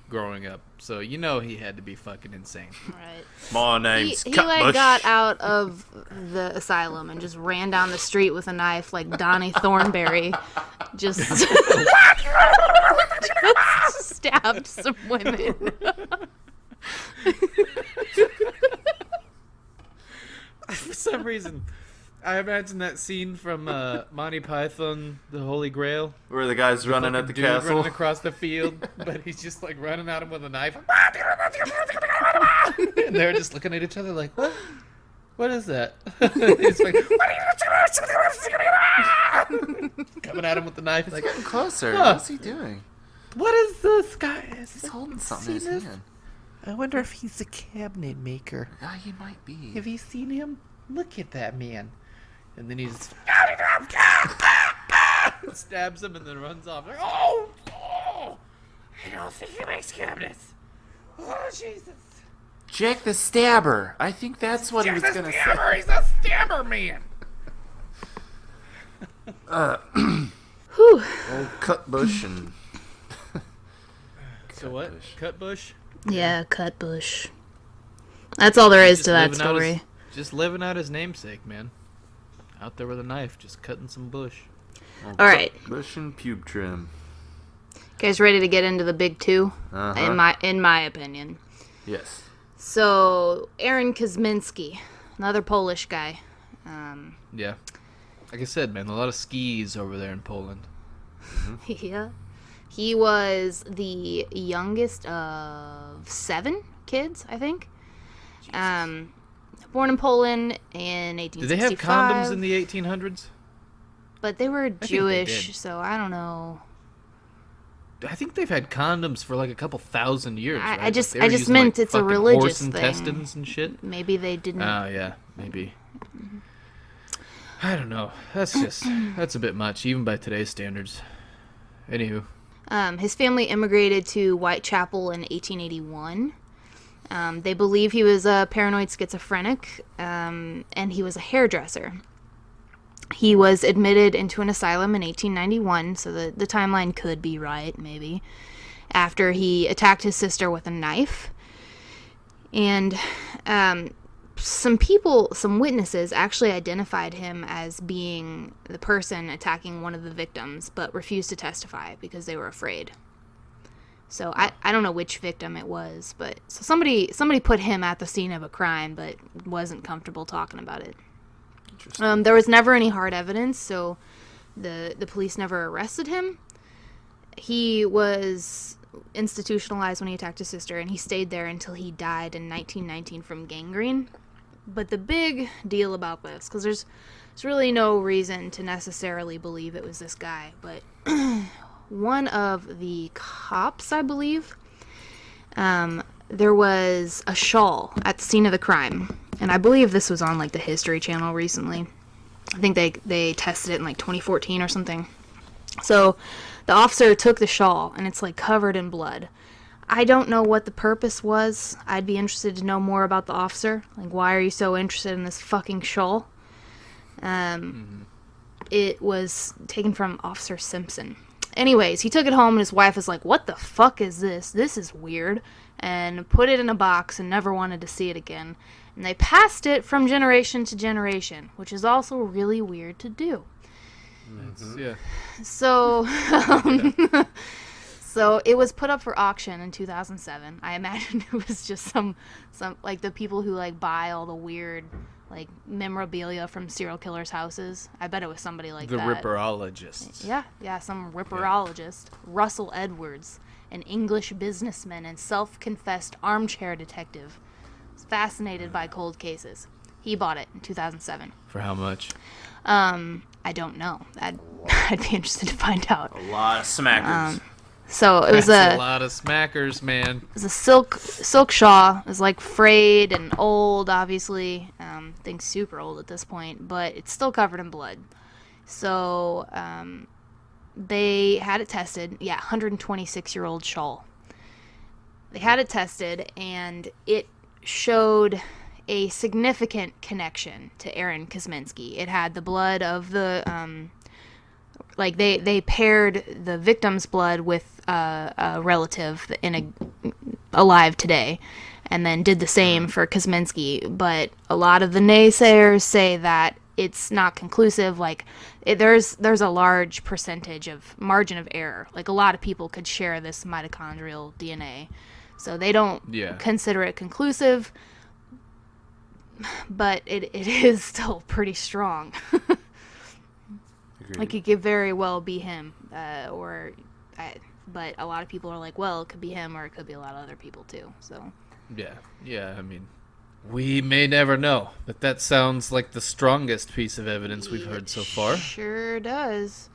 growing up. So he had to be fucking insane. Right. My name's He Cut like Bush. got out of the asylum and just ran down the street with a knife like Donnie Thornberry. Just stabbed some women. For some reason, I imagine that scene from Monty Python, The Holy Grail. Where the guy's running at the Dude castle. running across the field, but he's just like running at him with a knife. And they're just looking at each other like, what? What is that? He's like, coming at him with the knife. Like, Getting closer. Huh. What's he doing? what is this guy? He's holding something in his hand. I wonder if he's a cabinet maker. Yeah, he might be. Have you seen him? Look at that man. And then he just stabs him and then runs off. Like, oh, I don't think he makes cabinets. Oh, Jesus. Jack the Stabber. I think that's what he was gonna say. He's a stabber man. Whew. Old Cut Bush and so what? Bush. Cut Bush? Yeah, Cut Bush. That's all there is Just to that living out his- story. Just living out his namesake, man. Out there with a knife, just cutting some bush. Old All right. Cut Bush and pube trim. Guys, ready to get into the big two? Uh-huh. In my opinion. Yes. So, Aaron Kosminski, another Polish guy. Yeah. Like I said, man, a lot of skis over there in Poland. Yeah. He was the youngest of 7 kids, I think. Born in Poland in 1865. Did they have condoms in the 1800s? But they were think they Jewish, did. so I don't know. I think they've had condoms for like a couple thousand years. I right? just- Like, they I were just using, meant like, it's a fucking religious horse thing. intestines and shit. Maybe they didn't. Oh yeah, maybe. I don't know. That's a bit much, even by today's standards. Anywho, His family immigrated to Whitechapel in 1881. They believe he was a paranoid schizophrenic, and he was a hairdresser. He was admitted into an asylum in 1891, so the timeline could be right, maybe, after he attacked his sister with a knife. And some witnesses actually identified him as being the person attacking one of the victims, but refused to testify because they were afraid. So I don't know which victim it was, but so somebody put him at the scene of a crime, but wasn't comfortable talking about it. Interesting. There was never any hard evidence, so the police never arrested him. He was institutionalized when he attacked his sister, and he stayed there until he died in 1919 from gangrene. But the big deal about this, because there's really no reason to necessarily believe it was this guy, but one of the cops, I believe, there was a shawl at the scene of the crime, and I believe this was on like the History Channel recently. I think they tested it in like 2014 or something. So the officer took the shawl, and it's like covered in blood. I don't know what the purpose was. I'd be interested to know more about the officer. Like, why are you so interested in this fucking shawl? It was taken from Officer Simpson. Anyways, he took it home, and his wife was like, what the fuck is this? This is weird. And put it in a box and never wanted to see it again. And they passed it from generation to generation, which is also really weird to do. yeah. So, so it was put up for auction in 2007. I imagine it was just some like the people who like buy all the weird like memorabilia from serial killers' houses. I bet it was somebody like The that. ripperologists. Yeah, some ripperologist, Russell Edwards, an English businessman and self-confessed armchair detective, was fascinated by cold cases. He bought it in 2007. For how much? I don't know. I'd be interested to find out. A lot of smackers. So it was That's a lot of smackers, man. It was a silk shawl. It was like frayed and old, obviously. I think super old at this point, but it's still covered in blood. So they had it tested. Yeah, 126-year-old shawl. They had it tested, and it showed a significant connection to Aaron Kosminski. It had the blood of the, they paired the victim's blood with a relative alive today, and then did the same for Kosminski. But a lot of the naysayers say that it's not conclusive. There's a large percentage of margin of error. Like, a lot of people could share this mitochondrial DNA. So they don't consider it conclusive, but it is still pretty strong. Like, it could very well be him, but a lot of people are like, well, it could be him, or it could be a lot of other people too. So yeah. I mean, we may never know, but that sounds like the strongest piece of evidence we've heard so far. Sure does.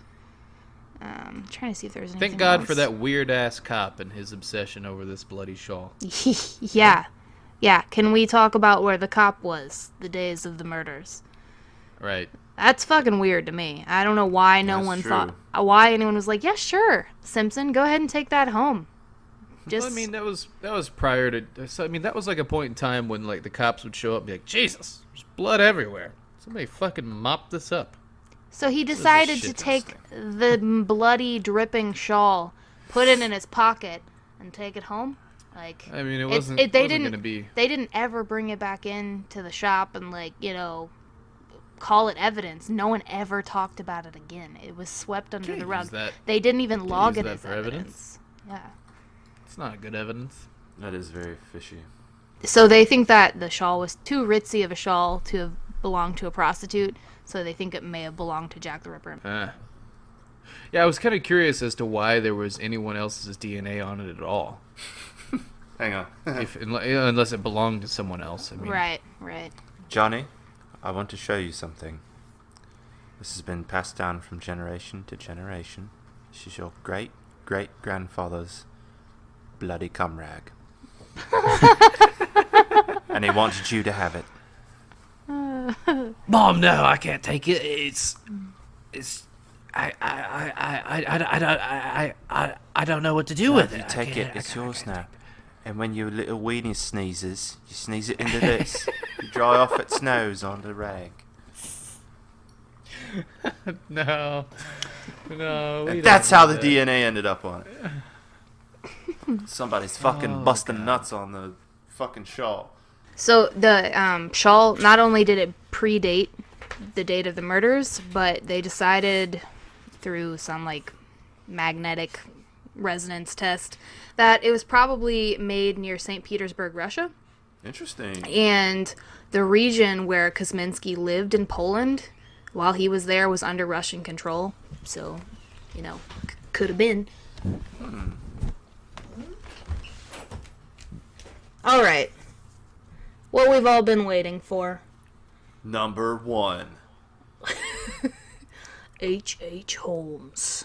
I'm trying to see if there's anything Thank God else. for that weird-ass cop and his obsession over this bloody shawl. Yeah. Can we talk about where the cop was the days of the murders? Right. That's fucking weird to me. I don't know why why anyone was like, yeah, sure, Simpson, go ahead and take that home. Well, I mean, that was prior to. So, I mean, that was like a point in time when like the cops would show up and be like, Jesus, there's blood everywhere. Somebody fucking mop this up. So he decided to take the bloody, dripping shawl, put it in his pocket, and take it home. Like, I mean, it wasn't gonna be. They didn't ever bring it back into the shop and call it evidence. No one ever talked about it again. It was swept under the rug. They didn't even log it as evidence. Yeah. It's not good evidence. That is very fishy. So they think that the shawl was too ritzy of a shawl to have belonged to a prostitute, so they think it may have belonged to Jack the Ripper. Yeah, I was kind of curious as to why there was anyone else's DNA on it at all. Hang on. Unless it belonged to someone else. I mean, Right. Johnny, I want to show you something. This has been passed down from generation to generation. This is your great-great-grandfather's bloody cum rag. And he wanted you to have it. Mom, no, I can't take it. I don't know what to do with You it. take it. It's yours now. And when your little weenie sneezes, you sneeze it into this. You dry off its nose on the rag. No. And that's how the DNA ended up on it. Somebody's fucking busting nuts on the fucking shawl. So the shawl, not only did it predate the date of the murders, but they decided through some magnetic resonance test that it was probably made near St. Petersburg, Russia. Interesting. And the region where Kosminski lived in Poland while he was there was under Russian control. So, could have been. All right. What we've all been waiting for. Number 1. H.H. Holmes.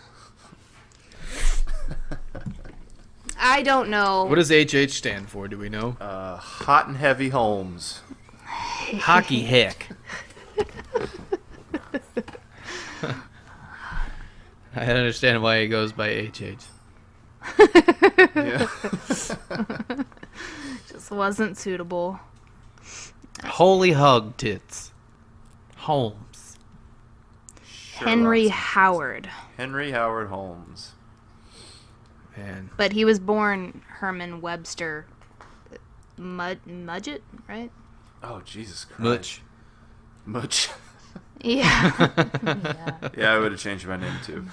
I don't know. What does HH stand for? Do we know? Hot and Heavy Holmes. Hockey hick. I understand why he goes by HH. Yeah. Just wasn't suitable. Holy hug tits. Holmes. Henry Howard. Henry Howard Holmes. Man. But he was born Herman Webster Mudgett, right? Oh, Jesus Christ. Much. Much. Yeah. Yeah, I would have changed my name too.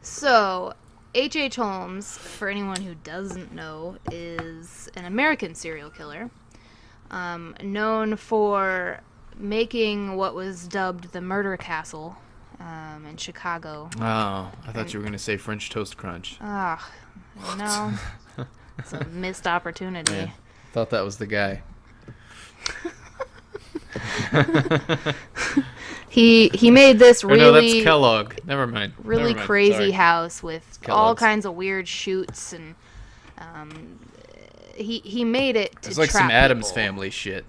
So, H.H. Holmes, for anyone who doesn't know, is an American serial killer, known for making what was dubbed the Murder Castle in Chicago. Oh, I thought you were going to say French Toast Crunch. Ah, no. It's a missed opportunity. Yeah, thought that was the guy. He made this really... no, that's Kellogg. Never mind. Really Never mind. crazy Sorry. house with all Kellogg's. kinds of weird shoots, and he made it to It's like trap some Addams people. Family shit.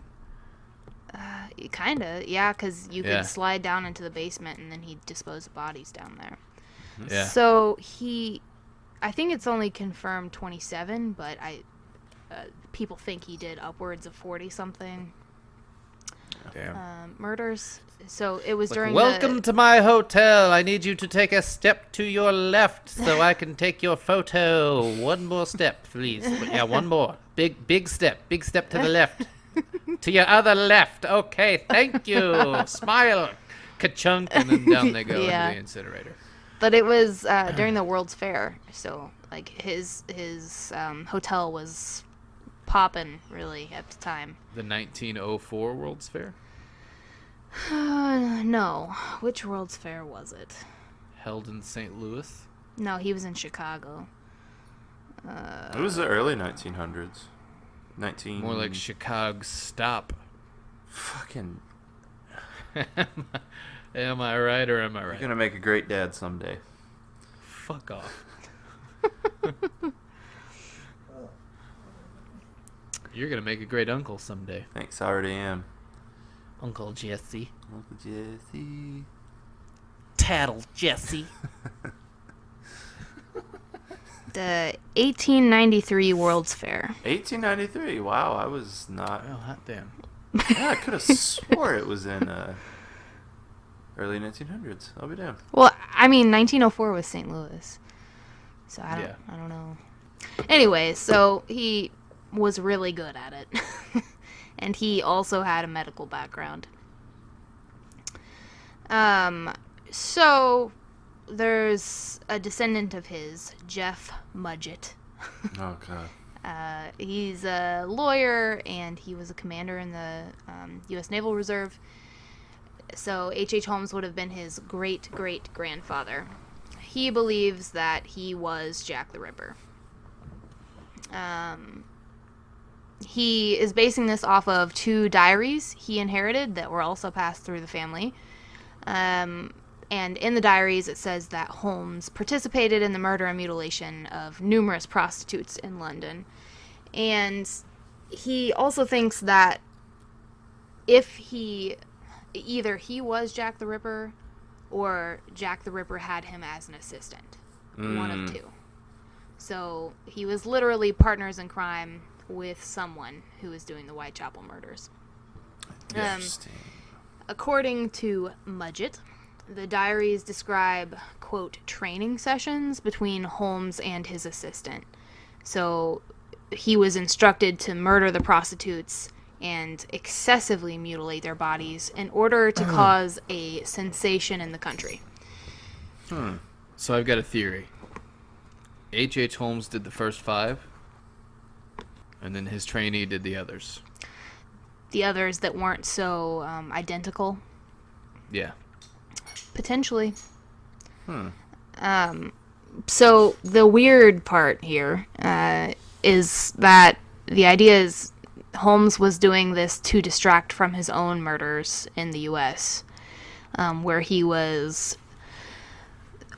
Kinda, yeah, because you Yeah. could slide down into the basement and then he'd dispose of bodies down there. Yeah. So he I think it's only confirmed 27, but people think he did upwards of 40 something Damn. murders. So it was during Welcome to my hotel. I need you to take a step to your left so I can take your photo. One more step, please. Yeah, one more. Big step. Big step to the left. To your other left. Okay, thank you. Smile. Ka-chunk, and then down they go Yeah. into the incinerator. But it was during the World's Fair, so like his hotel was popping really at the time. The 1904 World's Fair? No, which World's Fair was it? Held in St. Louis? No, he was in Chicago. It was the early 1900s. More like Chicago stop. Fucking. Am I right or am I You're right? gonna make a great dad someday. Fuck off. You're gonna make a great uncle someday. Thanks, I already am. Uncle Jesse. Uncle Jesse. Tattle Jesse. The 1893 World's Fair. 1893. Wow, I was not. Oh, hot damn. Yeah, I could have swore it was in early 1900s. I'll be damned. Well, I mean, 1904 was St. Louis, so I Yeah. don't know. Anyway, so he was really good at it, and he also had a medical background. So there's a descendant of his, Jeff Mudgett. Oh god. He's a lawyer, and he was a commander in the U.S. Naval Reserve. So H.H. Holmes would have been his great-great-grandfather. He believes that he was Jack the Ripper. He is basing this off of 2 diaries he inherited that were also passed through the family. And in the diaries, it says that Holmes participated in the murder and mutilation of numerous prostitutes in London. And he also thinks that if either he was Jack the Ripper or Jack the Ripper had him as an assistant. One of 2. So he was literally partners in crime with someone who was doing the Whitechapel murders. Interesting. According to Mudgett, the diaries describe, quote, training sessions between Holmes and his assistant. So he was instructed to murder the prostitutes and excessively mutilate their bodies in order to cause a sensation in the country. So I've got a theory. H.H. Holmes did the first 5, and then his trainee did the others. The others that weren't so identical, Yeah. potentially. So the weird part here is that the idea is Holmes was doing this to distract from his own murders in the U.S., where he was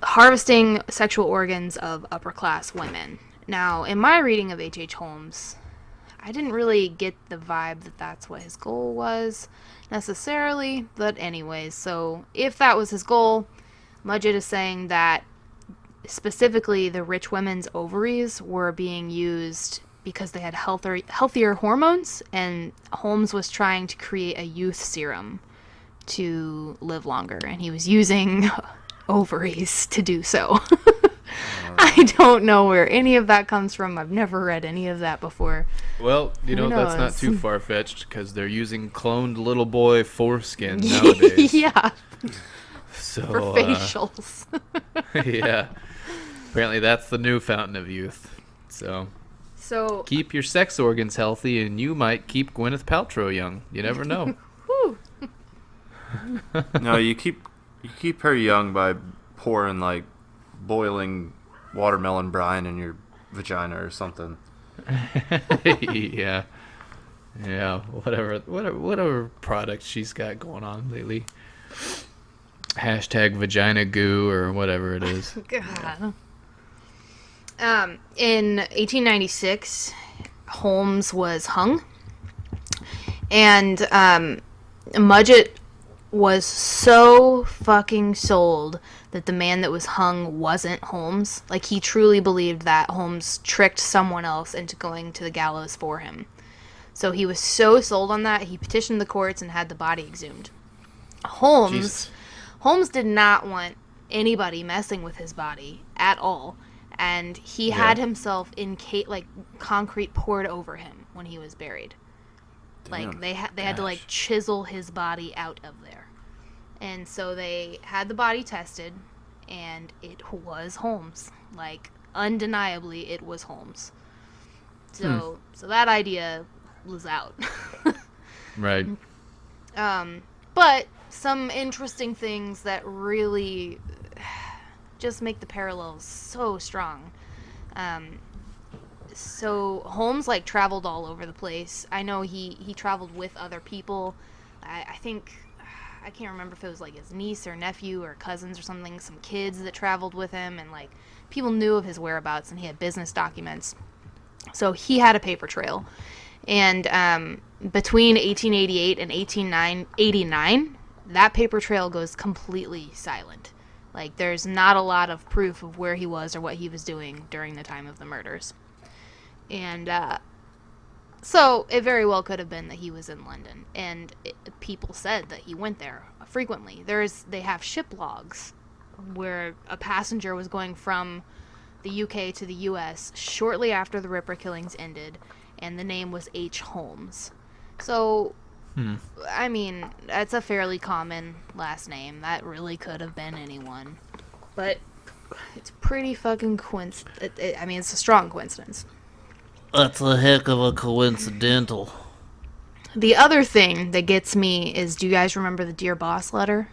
harvesting sexual organs of upper-class women. Now, in my reading of H.H. Holmes, I didn't really get the vibe that that's what his goal was, necessarily, but anyways, so if that was his goal, Mudgett is saying that specifically the rich women's ovaries were being used because they had healthier hormones, and Holmes was trying to create a youth serum to live longer, and he was using ovaries to do so. I don't know where any of that comes from. I've never read any of that before. Well, you know, Who that's not knows? too far-fetched, because they're using cloned little boy foreskin nowadays. Yeah, So, for facials. yeah. Apparently that's the new fountain of youth. So, So, keep your sex organs healthy, and you might keep Gwyneth Paltrow young. You never know. whew. No, you keep her young by pouring like boiling watermelon brine in your vagina or something. Yeah. Yeah, whatever product she's got going on lately. Hashtag vagina goo or whatever it is. God. In 1896, Holmes was hung, and Mudgett was so fucking sold that the man that was hung wasn't Holmes. Like, he truly believed that Holmes tricked someone else into going to the gallows for him. So he was so sold on that, he petitioned the courts and had the body exhumed. Holmes did not want anybody messing with his body at all, and he had himself in concrete poured over him when he was buried. Damn. Like, they had to like chisel his body out of there. And so they had the body tested, and it was Holmes. Like, undeniably, it was Holmes. So that idea was out. Right. But some interesting things that really just make the parallels so strong. So Holmes, like, traveled all over the place. I know he traveled with other people. I think, I can't remember if it was like his niece or nephew or cousins or something, some kids that traveled with him, and like people knew of his whereabouts, and he had business documents. So he had a paper trail. And between 1888 and 1889, that paper trail goes completely silent. Like, there's not a lot of proof of where he was or what he was doing during the time of the murders. And so it very well could have been that he was in London. And people said that he went there frequently. They have ship logs where a passenger was going from the UK to the US shortly after the Ripper killings ended, and the name was H. Holmes. So, I mean, that's a fairly common last name. That really could have been anyone. But it's pretty fucking I mean, it's a strong coincidence. That's a heck of a coincidental. The other thing that gets me is, do you guys remember the Dear Boss letter?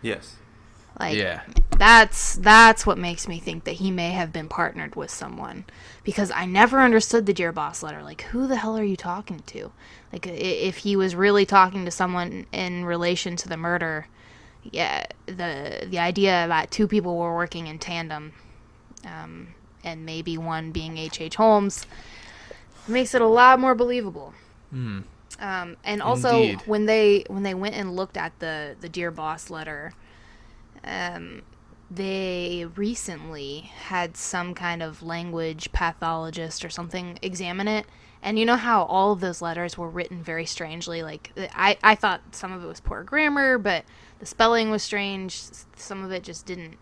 Yes. Like, Yeah. That's what makes me think that he may have been partnered with someone, because I never understood the Dear Boss letter. Like, who the hell are you talking to? Like, if he was really talking to someone in relation to the murder, yeah, the idea that two people were working in tandem, and maybe one being H.H. Holmes, makes it a lot more believable. And also, Indeed. when they went and looked at the Dear Boss letter, they recently had some kind of language pathologist or something examine it. And you know how all of those letters were written very strangely? Like, I thought some of it was poor grammar, but the spelling was strange. Some of it just didn't.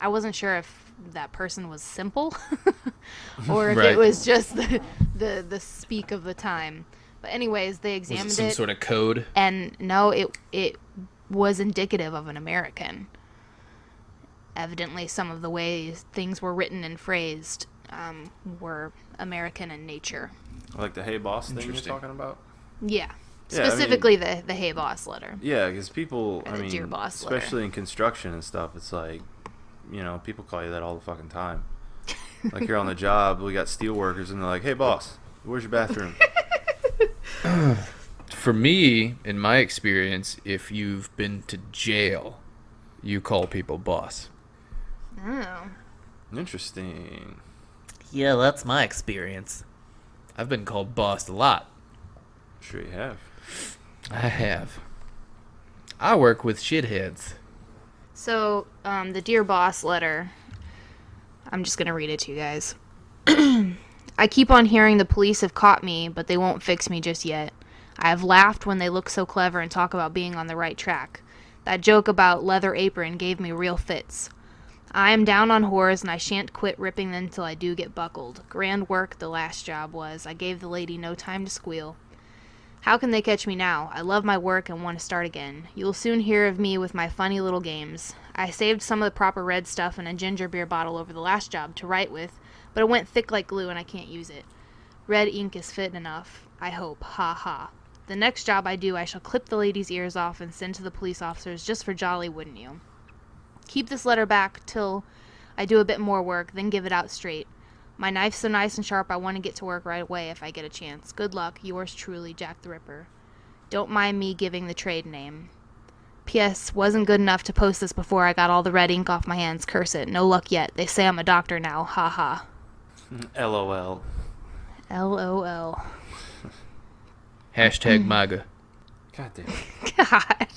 I wasn't sure if that person was simple or if Right. it was just the speak of the time. But anyways, they Was examined it some sort of code? and no, it was indicative of an American. Evidently, some of the ways things were written and phrased were American in nature. Like the Hey Boss thing you're Interesting. talking about? Yeah. Yeah, I mean- Specifically the Hey Boss letter. Yeah, because people, Or I the mean, Dear Boss letter. especially in construction and stuff, it's like, you know, people call you that all the fucking time. Like, you're on the job, we got steel workers, and they're like, hey, boss, where's your bathroom? For me, in my experience, if you've been to jail, you call people boss. Oh. Interesting. Yeah, that's my experience. I've been called boss a lot. Sure you have. I have. I work with shitheads. So, the Dear Boss letter, I'm just going to read it to you guys. I keep on hearing the police have caught me, but they won't fix me just yet. I have laughed when they look so clever and talk about being on the right track. That joke about leather apron gave me real fits. I am down on whores, and I shan't quit ripping them till I do get buckled. Grand work the last job was. I gave the lady no time to squeal. How can they catch me now? I love my work and want to start again. You will soon hear of me with my funny little games. I saved some of the proper red stuff in a ginger beer bottle over the last job to write with, but it went thick like glue and I can't use it. Red ink is fit enough, I hope. Ha ha. The next job I do, I shall clip the lady's ears off and send to the police officers just for jolly, wouldn't you? Keep this letter back till I do a bit more work, then give it out straight. My knife's so nice and sharp I want to get to work right away if I get a chance. Good luck, yours truly, Jack the Ripper. Don't mind me giving the trade name. P.S. Wasn't good enough to post this before I got all the red ink off my hands. Curse it. No luck yet. They say I'm a doctor now. Ha ha. LOL. LOL. Hashtag MAGA. God damn. God.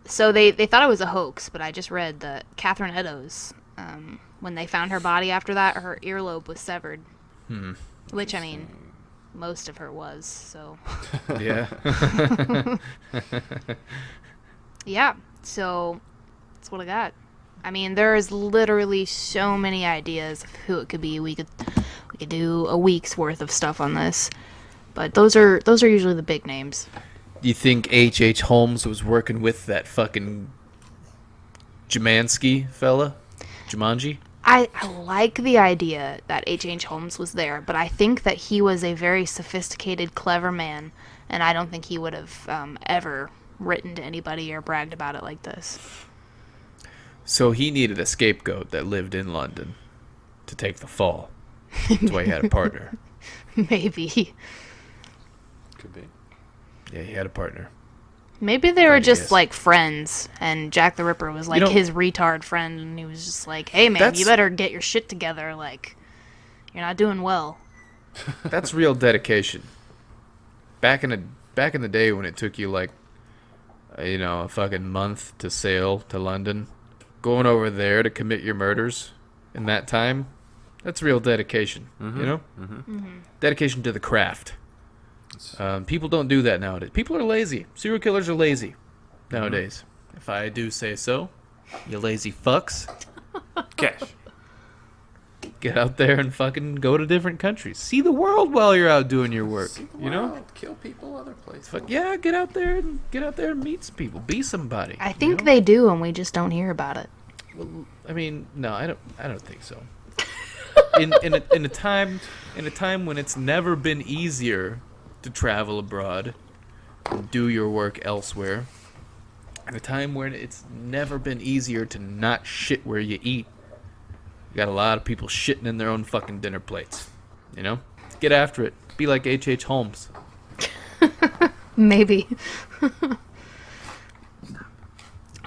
So they thought it was a hoax, but I just read that Catherine Eddowes, when they found her body after that, her earlobe was severed. Which, I mean, most of her was, so. Yeah. Yeah, so that's what I got. I mean, there is literally so many ideas of who it could be. We could do a week's worth of stuff on this, but those are usually the big names. Do you think H.H. Holmes was working with that fucking Jumanji fella? Jumanji? I like the idea that H.H. Holmes was there, but I think that he was a very sophisticated, clever man, and I don't think he would have ever written to anybody or bragged about it like this. So he needed a scapegoat that lived in London to take the fall. That's why he had a partner. Maybe. Could be. Yeah, he had a partner. Maybe they were just, guess. like, friends, and Jack the Ripper was, like, his retard friend, and he was just like, hey, man, you better get your shit together, like, you're not doing well. That's real dedication. Back in the day when it took you, like, a fucking month to sail to London, going over there to commit your murders in that time, that's real dedication, Dedication to the craft. People don't do that nowadays. People are lazy. Serial killers are lazy nowadays. If I do say so, you lazy fucks. Cash. Get out there and fucking go to different countries. See the world while you're out doing your work. Kill people other places. Fuck yeah, get out there and meet some people. Be somebody. I think they do, and we just don't hear about it. Well, I mean, no, I don't think so. In a time when it's never been easier to travel abroad and do your work elsewhere, in a time when it's never been easier to not shit where you eat, you got a lot of people shitting in their own fucking dinner plates. Get after it. Be like H.H. Holmes. Maybe.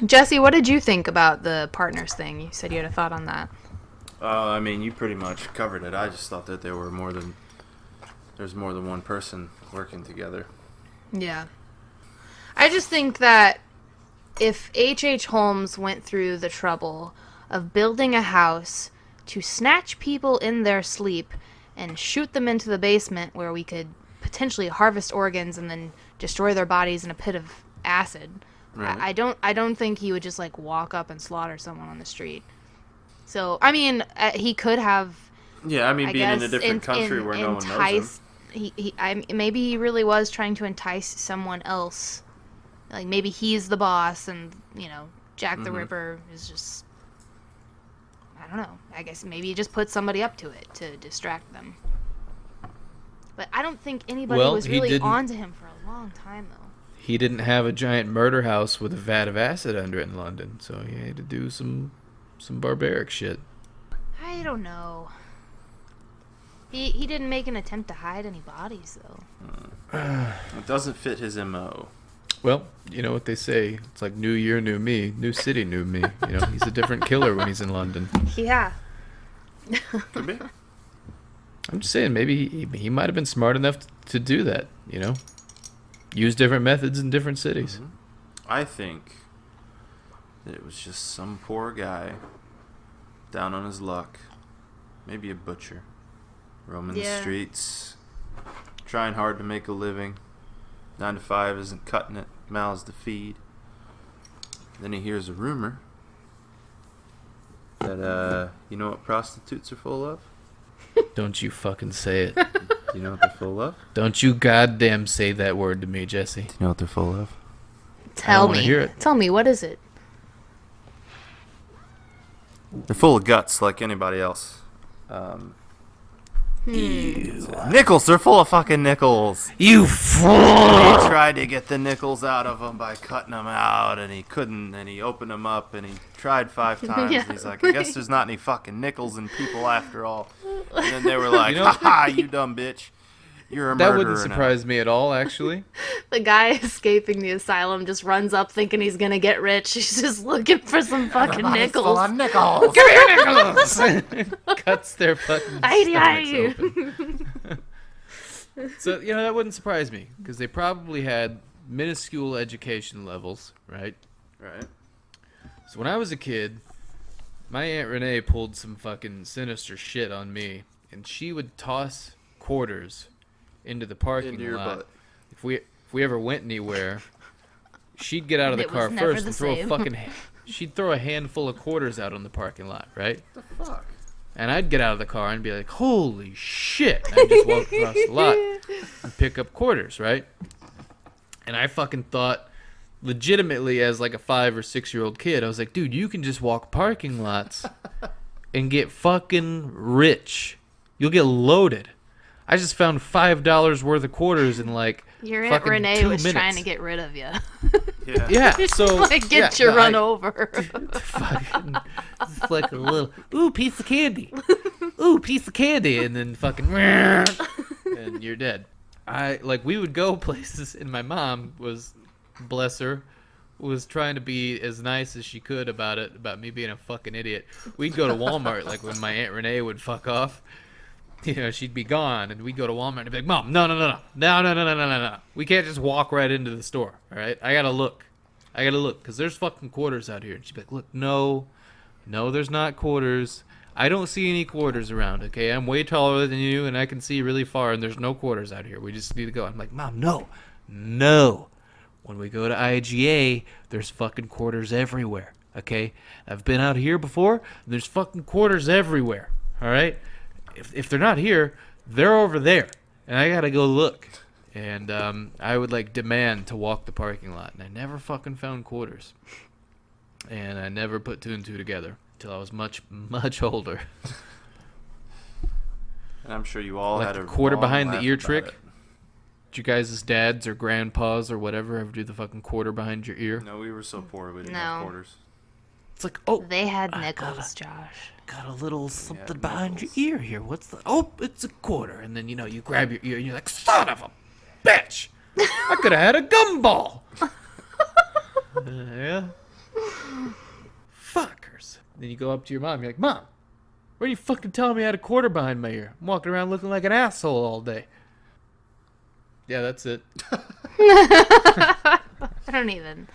Jesse, what did you think about the partners thing? You said you had a thought on that. I mean, you pretty much covered it. I just thought that there's more than one person working together. Yeah. I just think that if H.H. Holmes went through the trouble of building a house to snatch people in their sleep and shoot them into the basement where we could potentially harvest organs and then destroy their bodies in a pit of acid, Right. I don't think he would just like walk up and slaughter someone on the street. So, I mean, he could have. Yeah, I mean, being in a guess, different country where no one knows him. Maybe he really was trying to entice someone else. Like, maybe he's the boss and, Jack the Ripper is just, I don't know. I guess maybe he just put somebody up to it to distract them. But I don't think anybody was really onto him for a long time, though. He didn't have a giant murder house with a vat of acid under it in London, so he had to do some barbaric shit. I don't know. He didn't make an attempt to hide any bodies, though. It doesn't fit his MO. Well, you know what they say. It's like new year, new me. New city, new me. He's a different killer when he's in London. Yeah. Could be. I'm just saying, maybe he might have been smart enough to do that, Use different methods in different cities. Mm-hmm. I think that it was just some poor guy down on his luck. Maybe a butcher. Roaming the streets. Trying hard to make a living. 9 to 5 isn't cutting it. Mouths to feed. Then he hears a rumor that, you know what prostitutes are full of? Don't you fucking say it. You know what they're full of? Don't you goddamn say that word to me, Jesse. You know what they're full of? Tell wanna me. hear it. Tell me, what is it? They're full of guts like anybody else. Nickels! They're full of fucking nickels! You He fool! tried to get the nickels out of them by cutting them out, and he couldn't, and he opened them up, and he tried 5 times, Yeah. and he's like, I guess there's not any fucking nickels in people after all. And then they were like, You know- ha ha, you dumb bitch. You're a That murderer wouldn't surprise me at all, actually. The guy escaping the asylum just runs up thinking he's gonna get rich. He's just looking for some fucking nickels. nickels! Give me your nickels! Cuts their fucking Aye, stomachs open. So, that wouldn't surprise me, because they probably had minuscule education levels, right? Right. So when I was a kid, my Aunt Renee pulled some fucking sinister shit on me, and she would toss quarters into the parking Into your lot. butt. If we ever went anywhere, she'd get out of And the it car was never first the and throw a same. fucking. She'd throw a handful of quarters out on the parking lot, right? What the fuck? And I'd get out of the car and be like, "Holy shit!" And I'd just walk across the lot and pick up quarters, right? And I fucking thought, legitimately, as like a 5 or 6 year old kid, I was like, "Dude, you can just walk parking lots and get fucking rich. You'll get loaded." I just found $5 worth of quarters in like Your Aunt fucking Renee 2 was minutes. trying to get rid of you. Yeah. Yeah, so Like, get you no, run I- over. Fucking, it's like a little piece of candy, piece of candy, and then fucking, and you're dead. We would go places, and my mom was, bless her, was trying to be as nice as she could about me being a fucking idiot. We'd go to Walmart, like when my Aunt Renee would fuck off. You know, she'd be gone, and we'd go to Walmart and be like, "Mom, no. We can't just walk right into the store, all right? I gotta look, because there's fucking quarters out here." And she'd be like, "Look, no, there's not quarters. I don't see any quarters around, okay? I'm way taller than you, and I can see really far, and there's no quarters out here. We just need to go." I'm like, "Mom, no. When we go to IGA, there's fucking quarters everywhere, okay? I've been out here before, and there's fucking quarters everywhere, all right? If they're not here, they're over there, and I gotta go look." And I would like demand to walk the parking lot, and I never fucking found quarters, and I never put 2 and 2 together until I was much older. And I'm sure you all Like had the a quarter long behind the laugh ear about trick. it. Did you guys' dads or grandpas or whatever ever do the fucking quarter behind your ear? No, we were so poor we didn't No. have quarters. It's like, oh, They had nickels, Josh. got a little something Yeah, behind your nickels. ear here. What's the? Oh, it's a quarter. And then, you grab your ear and you're like, "Son of a bitch! I could have had a gumball." Yeah. Fuckers. Then you go up to your mom. You're like, "Mom, why are you fucking telling me I had a quarter behind my ear? I'm walking around looking like an asshole all day." Yeah, that's it. I don't even.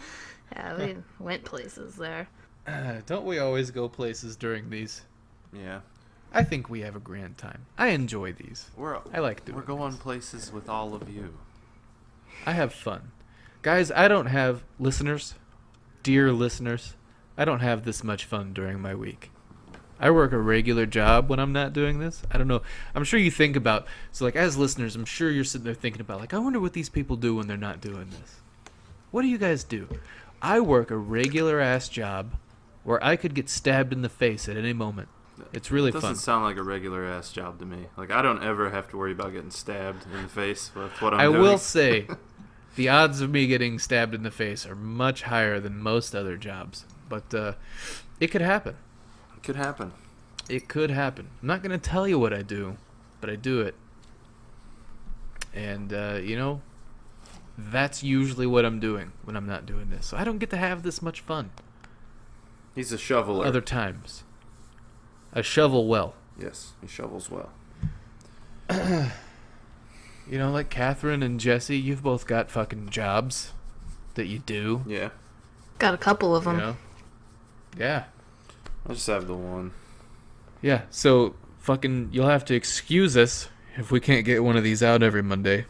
Yeah, we went places there. Don't we always go places during these? Yeah. I think we have a grand time. I enjoy these. I like doing We're going places with all of you. I have fun. Guys, I don't have listeners, dear listeners, I don't have this much fun during my week. I work a regular job when I'm not doing this. I don't know. I'm sure you think about, so like as listeners, I'm sure you're sitting there thinking about like, I wonder what these people do when they're not doing this. What do you guys do? I work a regular ass job where I could get stabbed in the face at any moment. It's really It doesn't fun. sound like a regular ass job to me. Like I don't ever have to worry about getting stabbed in the face with what I'm I doing. will say, the odds of me getting stabbed in the face are much higher than most other jobs. But it could happen. It could happen. It could happen. I'm not going to tell you what I do, but I do it. And, that's usually what I'm doing when I'm not doing this. So I don't get to have this much fun He's a shoveler. other times. I shovel well. Yes, he shovels well. Like Catherine and Jesse, you've both got fucking jobs that you do. Yeah. Got a couple of You them. know? Yeah. I just have the one. Yeah, so fucking you'll have to excuse us if we can't get one of these out every Monday.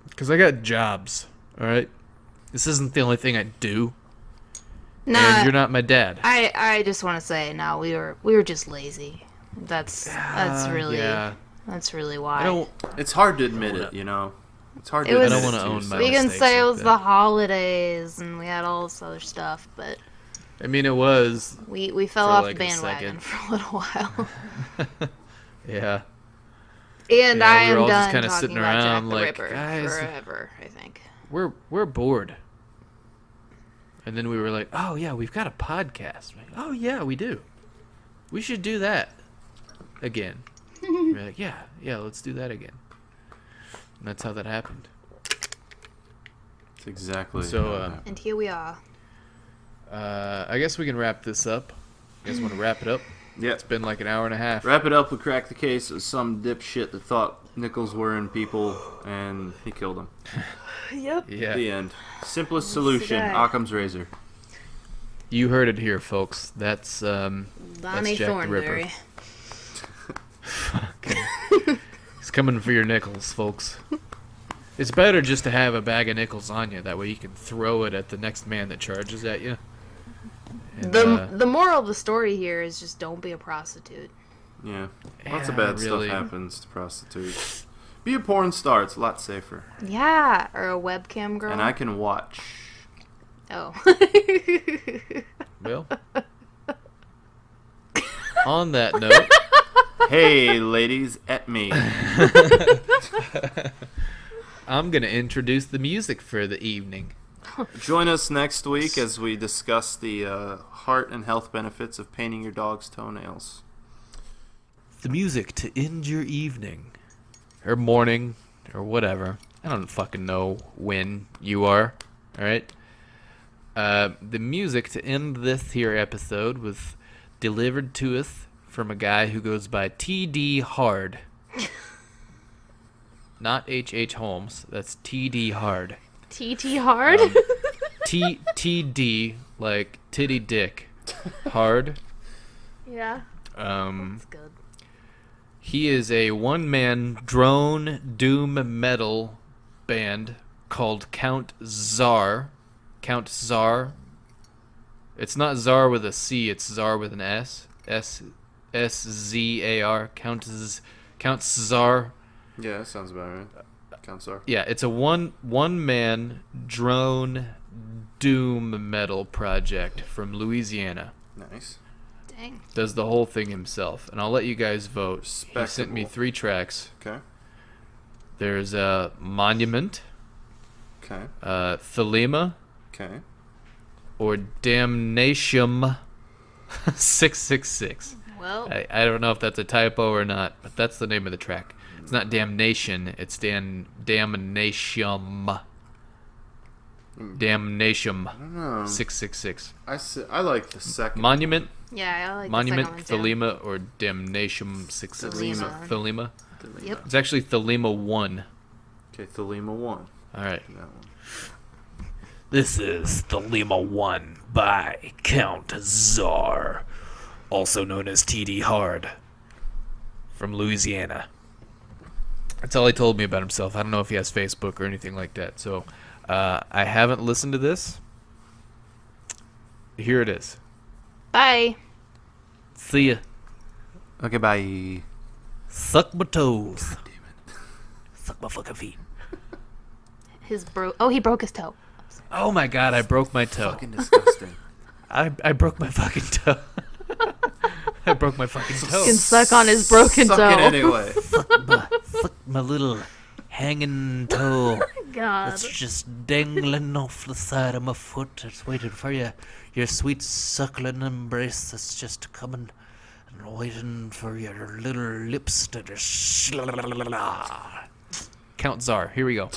Because I got jobs, all right? This isn't the only thing I do, and Nah, you're not my dad. I just want to say, no, we were just lazy. That's really Yeah, that's really why. I don't. It's hard to admit it, you know. It's hard It to was- admit I don't it wanna to own my We yourself. can mistakes say it like was that. the holidays and we had all this other stuff, but I mean, it was. we fell For off like the a bandwagon second. for a little while. Yeah. And Yeah, I we were am all just done kinda talking sitting about Jack around the like, Ripper guys- forever, I think. We're bored. And then we were like, oh yeah, we've got a podcast. We're like, oh yeah, we do. We should do that again. We're like, yeah, let's do that again. And that's how that happened. It's exactly. So, how it happened. And here we are. I guess we can wrap this up. You guys want to wrap it up? Yeah. It's been like an hour and a half. Wrap it up. We cracked the case of some dipshit that thought nickels were in people, and he killed him. Yep. Yeah. The end. Simplest solution. guy. Occam's razor. You heard it here, folks. That's Donnie Jack the Ripper. Thornberry. He's coming for your nickels, folks. It's better just to have a bag of nickels on you. That way you can throw it at the next man that charges at you. And, The moral of the story here is just don't be a prostitute. Yeah. Lots of bad really. stuff happens to prostitutes. Be a porn star. It's a lot safer. Yeah, or a webcam girl. And I can watch. Oh. Well, on that note, Hey, ladies, at me. I'm going to introduce the music for the evening. Join us next week as we discuss the heart and health benefits of painting your dog's toenails. The music to end your evening. Or morning, or whatever. I don't fucking know when you are. Alright? The music to end this here episode was delivered to us from a guy who goes by T.D. Hard. Not H.H. Holmes. That's T.D. Hard. TT hard? T.D. like titty dick. Hard. Yeah. That's good. He is a one-man drone doom metal band called Count Czar. Count Czar. It's not Czar with a C, it's Czar with an S. S-Z-A-R. Count Czar. Yeah, that sounds about right. Counselor. Yeah, it's a one-man drone doom metal project from Louisiana. Nice. Dang. Does the whole thing himself. And I'll let you guys vote. He sent me 3 tracks. Okay. There's Monument, Okay. Thelema, Okay. or Damnation 666. Well, I don't know if that's a typo or not, but that's the name of the track. It's not Damnation, it's Damnation. Damnation I don't know. 666. I like the second. Monument, yeah, I like Monument, the second one, Thelema, or Damnation 666. Thelema. Thelema. too. Yep. It's actually Thelema 1. Okay, Thelema 1. Alright. That one. This is Thelema 1 by Count Czar, also known as T.D. Hard, From Louisiana. That's all he told me about himself. I don't know if he has Facebook or anything like that. So, I haven't listened to this. Here it is. Bye. See ya. Okay, bye. Suck my toes. suck my fucking feet. He broke his toe. Oh my god, I broke my toe. Fucking disgusting. I broke my fucking toe. I broke my fucking toe. Can suck on his broken Suck toe. it anyway. Fuck my little hanging toe. God. It's just dangling off the side of my foot. It's waiting for you. Your sweet suckling embrace that's just coming and waiting for your little lips to just... Count Czar. Here we go.